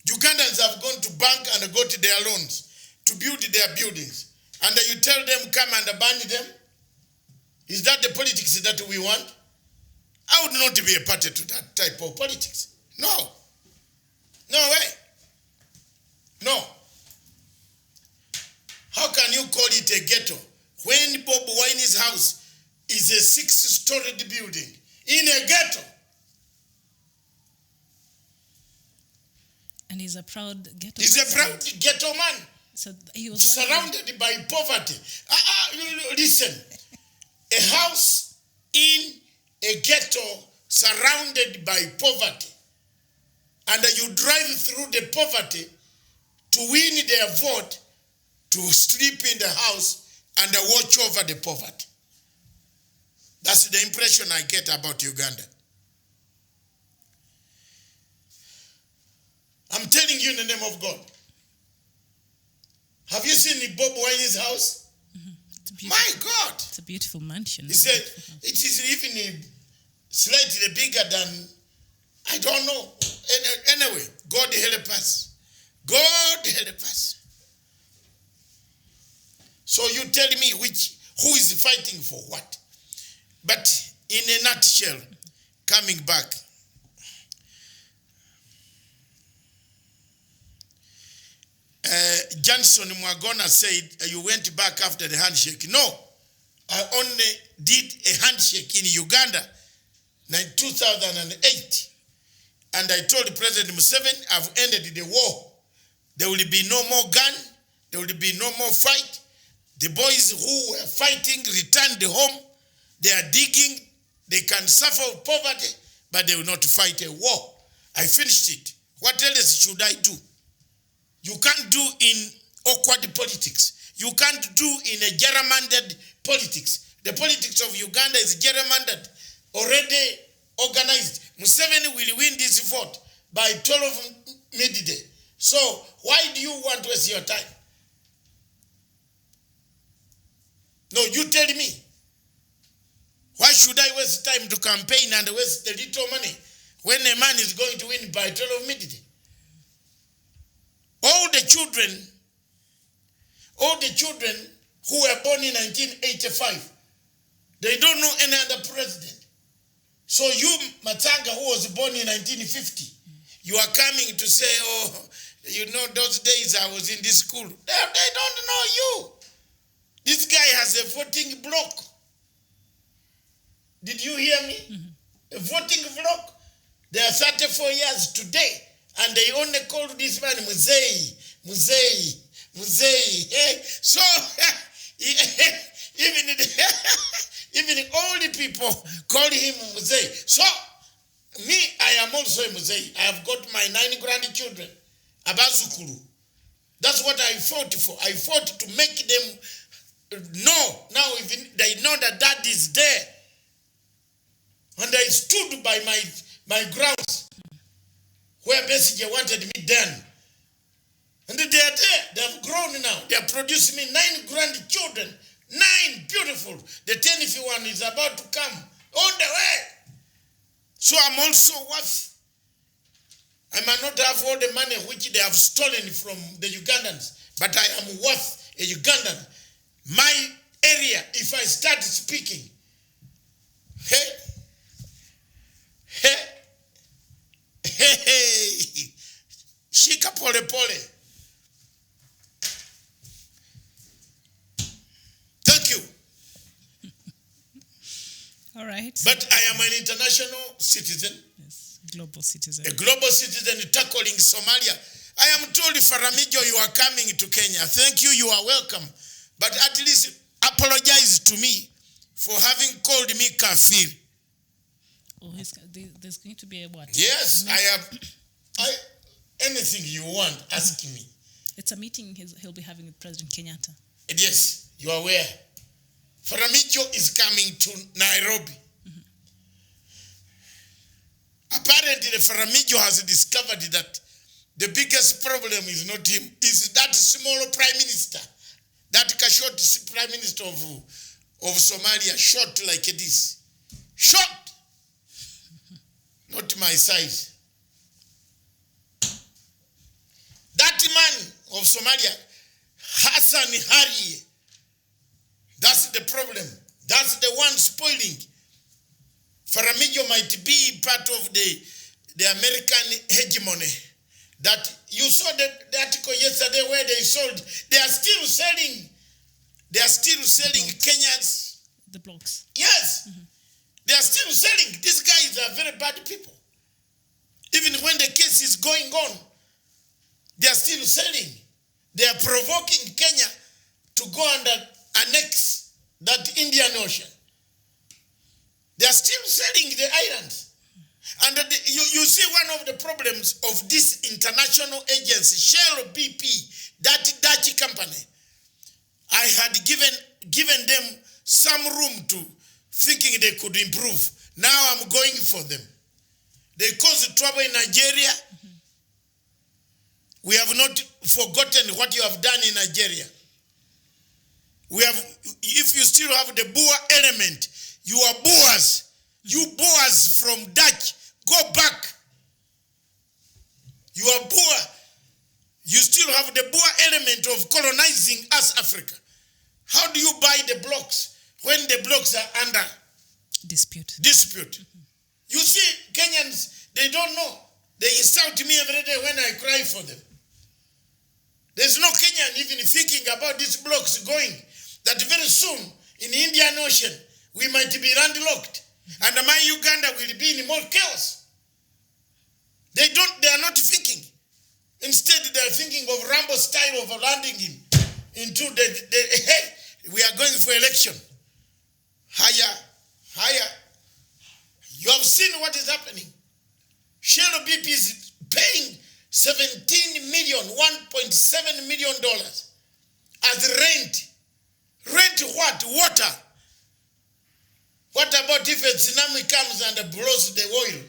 Ugandans have gone to bank and got their loans to build their buildings. And you tell them come and abandon them? Is that the politics that we want? I would not be a party to that type of politics. No. No way. No. How can you call it a ghetto when Bob Wine's house is a 6-story building in a ghetto? And he's a proud ghetto. He's a proud ghetto man. So he was surrounded by poverty. Listen, a house in a ghetto surrounded by poverty, and you drive through the poverty to win their vote, to sleep in the house and watch over the poverty. That's the impression I get about Uganda. I'm telling you in the name of God. Have you seen Bob Wine's house? Mm-hmm. My God. It's a beautiful mansion. He said it is even slightly bigger than, I don't know. Anyway, God help us. God help us. So you tell me who is fighting for what? But in a nutshell, coming back, Johnson Mwagona said you went back after the handshake. No, I only did a handshake in Uganda in 2008. And I told President Museveni, I've ended the war. There will be no more gun. There will be no more fight. The boys who were fighting returned home. They are digging. They can suffer poverty, but they will not fight a war. I finished it. What else should I do? You can't do in awkward politics. You can't do in a gerrymandered politics. The politics of Uganda is gerrymandered, already organized. Museveni will win this vote by 12 midday. So why do you want to waste your time? No, you tell me. Why should I waste time to campaign and waste the little money when a man is going to win by 12 midday? All the children who were born in 1985, they don't know any other president. So you, Matanga, who was born in 1950, you are coming to say, oh, you know, those days I was in this school. They don't know you. This guy has a voting block. Did you hear me? Mm-hmm. A voting block. They are 34 years today. And they only called this man Muzei. So even old people call him Muzei. So me, I am also a Muzei. I have got my 9 grandchildren, Abazukuru. That's what I fought for. I fought to make them know. Now even they know that Dad is there. And I stood by my grounds where Besige wanted me then. And they are there. They have grown now. They are producing me 9 grandchildren. 9 beautiful. The 10th one is about to come on the way. So I'm also worth. I might not have all the money which they have stolen from the Ugandans, but I am worth a Ugandan. My area, if I start speaking, hey, shika pole pole. Thank you. All right. But I am an international citizen. Yes, global citizen. A global citizen tackling Somalia. I am told, Faramijo, you are coming to Kenya. Thank you, you are welcome. But at least apologize to me for having called me kafir. Oh, there's going to be a what? Yes, anything you want, ask me. It's a meeting he'll be having with President Kenyatta. Yes, you are aware. Faramijo is coming to Nairobi. Mm-hmm. Apparently, Faramijo has discovered that The biggest problem is not him, is that small prime minister, that short prime minister of Somalia, short like this. Short! Not my size. That man of Somalia, Hassan Hari, that's the problem. That's the one spoiling. Faramijo might be part of the American hegemony. That you saw the article yesterday where they sold. They are still selling Kenyans. The blocks. Yes. Mm-hmm. They are still selling. These guys are very bad people. Even when the case is going on, they are still selling. They are provoking Kenya to go and annex that Indian Ocean. They are still selling the islands. And you see one of the problems of this international agency, Shell BP, that Dutch company, I had given them some room to thinking they could improve. Now I'm going for them. They caused trouble in Nigeria. We have not forgotten what you have done in Nigeria. If you still have the Boer element, you are Boers. You Boers from Dutch, go back. You are Boer. You still have the Boer element of colonizing us, Africa. How do you buy the blocks when the blocks are under dispute? You see, Kenyans, they don't know. They insult me every day when I cry for them. There's no Kenyan even thinking about these blocks going, that very soon in the Indian Ocean, we might be landlocked. And my Uganda will be in more chaos. They are not thinking. Instead, they are thinking of Rambo style of landing into we are going for election. Higher. You have seen what is happening. Shell BP is paying $1.7 million as rent. Rent what? Water. What about if a tsunami comes and blows the oil?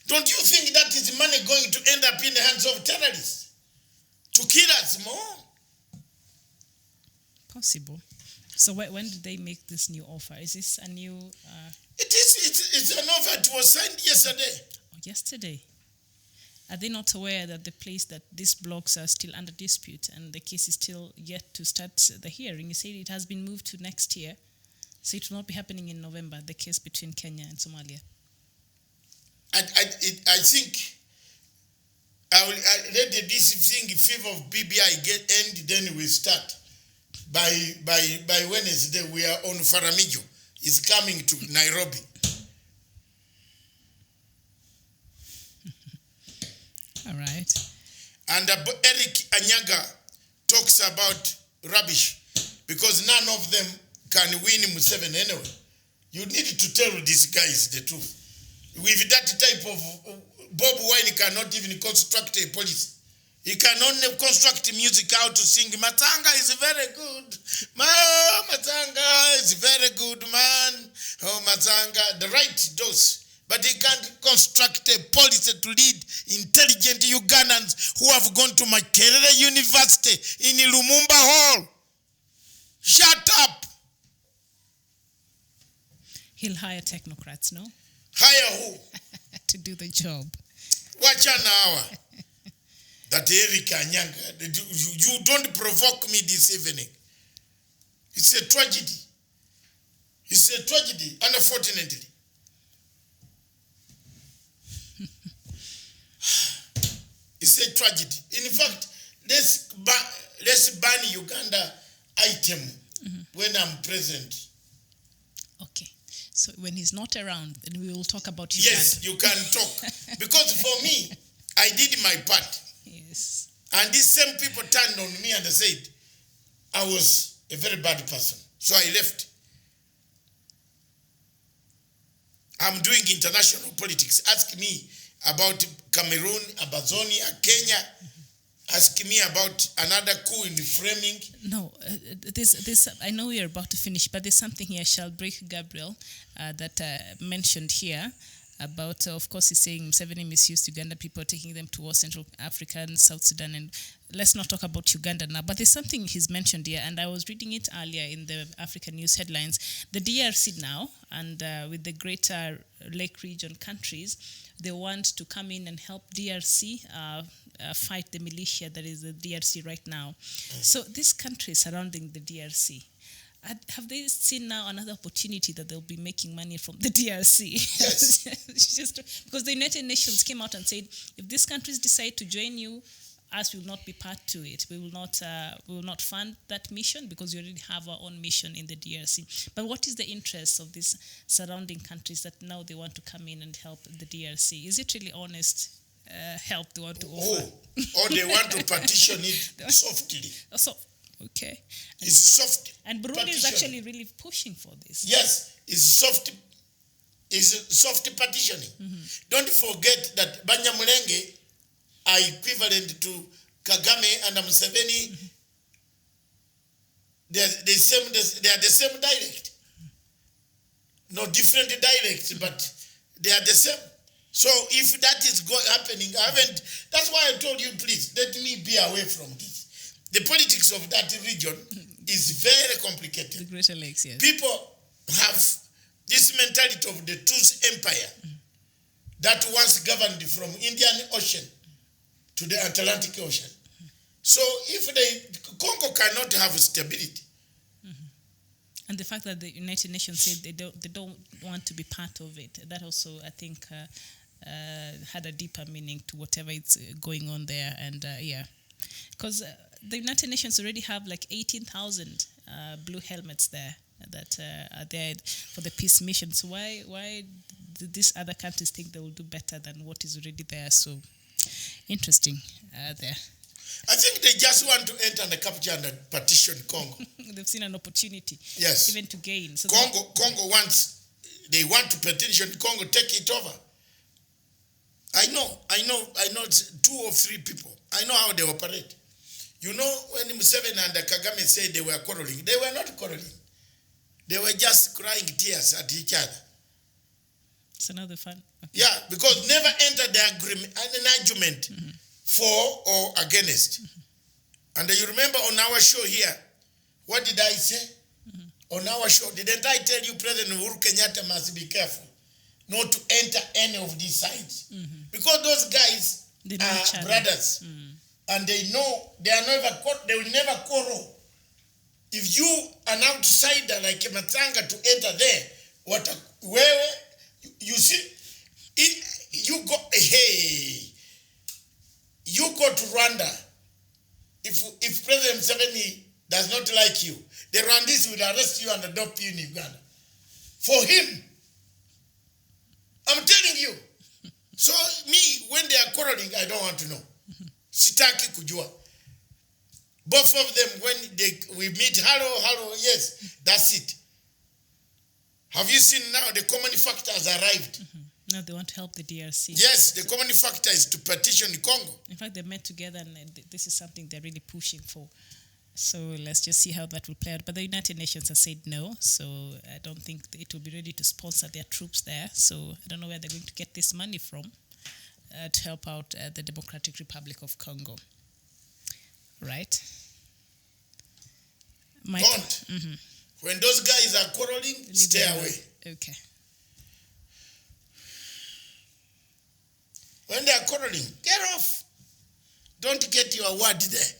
Don't you think that is money going to end up in the hands of terrorists to kill us more? Possible. So when did they make this new offer? Is this a new... It's an offer. It was signed yesterday. Oh, yesterday. Are they not aware that the place that these blocks are still under dispute and the case is still yet to start the hearing? You said it has been moved to next year, so it will not be happening in November, the case between Kenya and Somalia. I think I will let this thing fever of BBI get end, then we start. By Wednesday, we are on Faramijo. It's coming to Nairobi. All right. And Eric Anyaga talks about rubbish because none of them can win Museveni anyway. You need to tell these guys the truth. With that type of Bob Wine cannot even construct a policy. He can only construct music how to sing. Matanga is very good. Matanga is very good, man. Oh, Matanga, the right dose. But he can't construct a policy to lead intelligent Ugandans who have gone to Makerere University in Lumumba Hall. Shut up. He'll hire technocrats, no? Hire who? To do the job. Watch an hour. That Eric Anyanga, you don't provoke me this evening. It's a tragedy. It's a tragedy, unfortunately. It's a tragedy. In fact, let's ban Uganda item when I'm present. Okay. So when he's not around, then we will talk about Uganda. Yes, you can talk. Because for me, I did my part. Yes. And these same people turned on me and said, I was a very bad person. So I left. I'm doing international politics. Ask me about Cameroon, Amazonia, Kenya. Ask me about another coup in framing. No, this. I know we are about to finish, but there's something here. Shall break Gabriel that mentioned here. about, of course, he's saying Museveni misused Uganda people, taking them towards Central Africa and South Sudan. And let's not talk about Uganda now. But there's something he's mentioned here, and I was reading it earlier in the African news headlines. The DRC now, and with the greater Lake region countries, they want to come in and help DRC fight the militia that is the DRC right now. So these countries surrounding the DRC, have they seen now another opportunity that they'll be making money from the DRC? Yes. Just because the United Nations came out and said, if these countries decide to join you, us will not be part to it. We will not fund that mission because we already have our own mission in the DRC. But what is the interest of these surrounding countries that now they want to come in and help the DRC? Is it really honest help they want to offer? Or they want to partition it softly. So, okay. It's soft. And Burundi is actually really pushing for this. Yes, it's soft. It's soft partitioning. Don't forget that Banyamulenge are equivalent to Kagame and Museveni. They are the same dialect. No different dialects, but they are the same. So if that is happening, that's why I told you, please, let me be away from this. The politics of that region is very complicated. The Greater Lakes, yes. People have this mentality of the Tooth Empire that once governed from Indian Ocean to the Atlantic Ocean. So if Congo cannot have stability. And the fact that the United Nations said they don't want to be part of it, that also, I think, had a deeper meaning to whatever is going on there. And because the United Nations already have like 18,000 blue helmets there that are there for the peace mission. So why do these other countries think they will do better than what is already there? So interesting there. I think they just want to enter and capture and partition Congo. They've seen an opportunity, yes, even to gain. So Congo wants, they want to petition Congo, take it over. I know 2 or 3 people. I know how they operate. You know, when Museveni and Kagame said they were quarreling, they were not quarreling. They were just crying tears at each other. It's another fun. Okay. Yeah, because never entered the agreement, an argument for or against. And you remember on our show here, what did I say? On our show, didn't I tell you President Uhuru Kenyatta must be careful not to enter any of these sides? Because those guys are brothers. And they know they will never quarrel. If you an outsider like Matanga to enter there, you see, you go to Rwanda. If President Museveni does not like you, the Rwandese will arrest you and adopt you in Uganda. For him, I'm telling you. So me, when they are quarreling, I don't want to know. Sitaki kujua. Both of them, when we meet, hello, yes, that's it. Have you seen now the common factor has arrived? No, they want to help the DRC. Yes, the common factor is to petition Congo. In fact, they met together and this is something they're really pushing for. So let's just see how that will play out. But the United Nations has said no, so I don't think it will be ready to sponsor their troops there. So I don't know where they're going to get this money from to help out the Democratic Republic of Congo. Right? Don't. When those guys are quarreling, stay away. Okay. When they are quarreling, get off. Don't get your word there.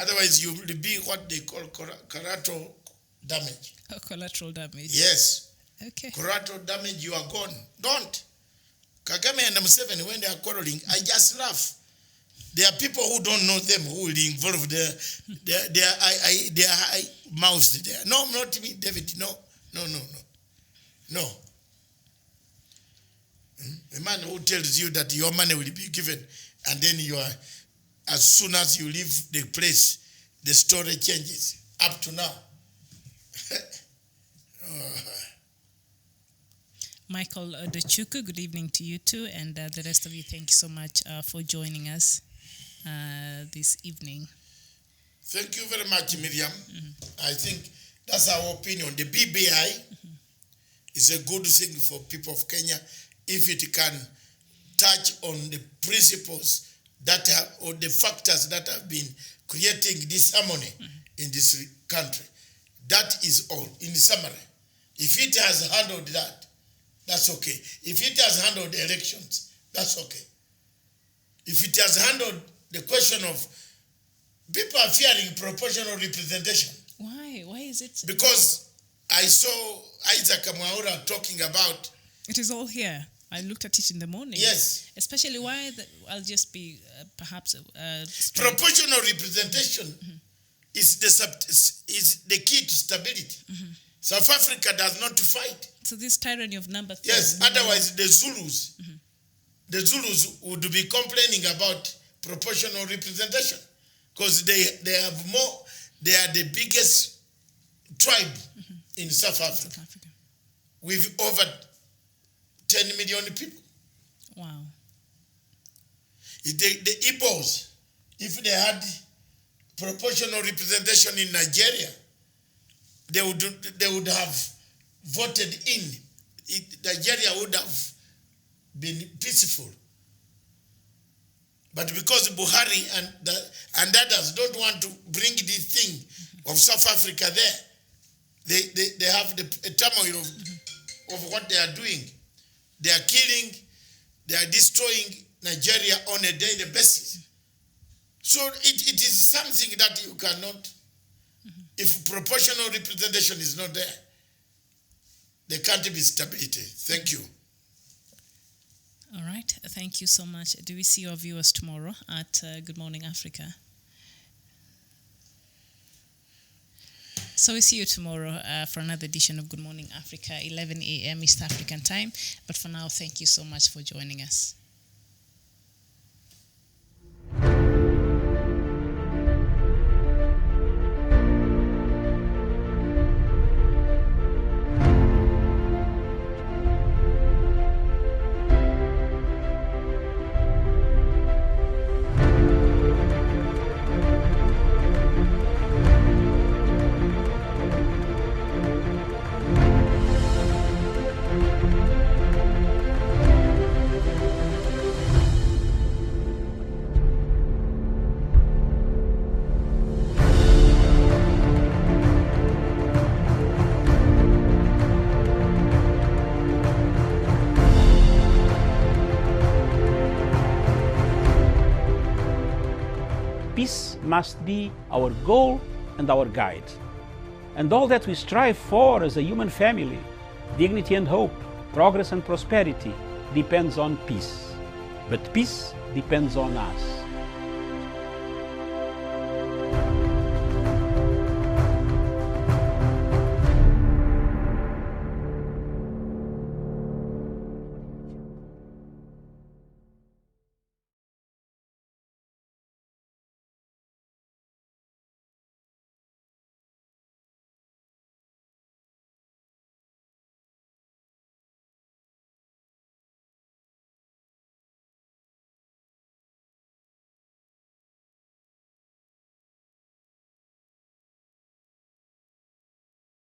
Otherwise, you will be what they call collateral damage. Oh, collateral damage. Yes. Okay. Collateral damage, you are gone. Don't. Kagame and Museveni, when they are quarreling, I just laugh. There are people who don't know them who will involve their mouths there. No, not me, David. No. A man who tells you that your money will be given, and then as soon as you leave the place, the story changes. Up to now. Michael Odechuku, good evening to you too, and the rest of you, thank you so much for joining us this evening. Thank you very much, Miriam. I think that's our opinion. The BBI is a good thing for people of Kenya. if it can touch on the principles that have, or the factors that have been creating disharmony in this country. That is all, in summary. If it has handled that, that's okay. If it has handled the elections, that's okay. If it has handled the question of people are fearing proportional representation. Why? Why is it? Because I saw Isaac Mwaura talking about. It is all here. I looked at it in the morning. Yes. Especially why, I'll just be perhaps... proportional representation is the key to stability. South Africa does not fight. So this tyranny of number three. Yes, otherwise the Zulus would be complaining about proportional representation because they have more, they are the biggest tribe in South Africa with over 10 million people. Wow. The Igbos, if they had proportional representation in Nigeria, they would have voted in. Nigeria would have been peaceful. But because Buhari and others don't want to bring this thing of South Africa there, they have a turmoil of what they are doing. They are killing, they are destroying Nigeria on a daily basis. So it is something that you cannot, if proportional representation is not there, there can't be stability. Thank you. All right. Thank you so much. Do we see our viewers tomorrow at Good Morning Africa? So we see you tomorrow for another edition of Good Morning Africa, 11 a.m. East African time. But for now, thank you so much for joining us. Peace must be our goal and our guide. And all that we strive for as a human family, dignity and hope, progress and prosperity, depends on peace. But peace depends on us.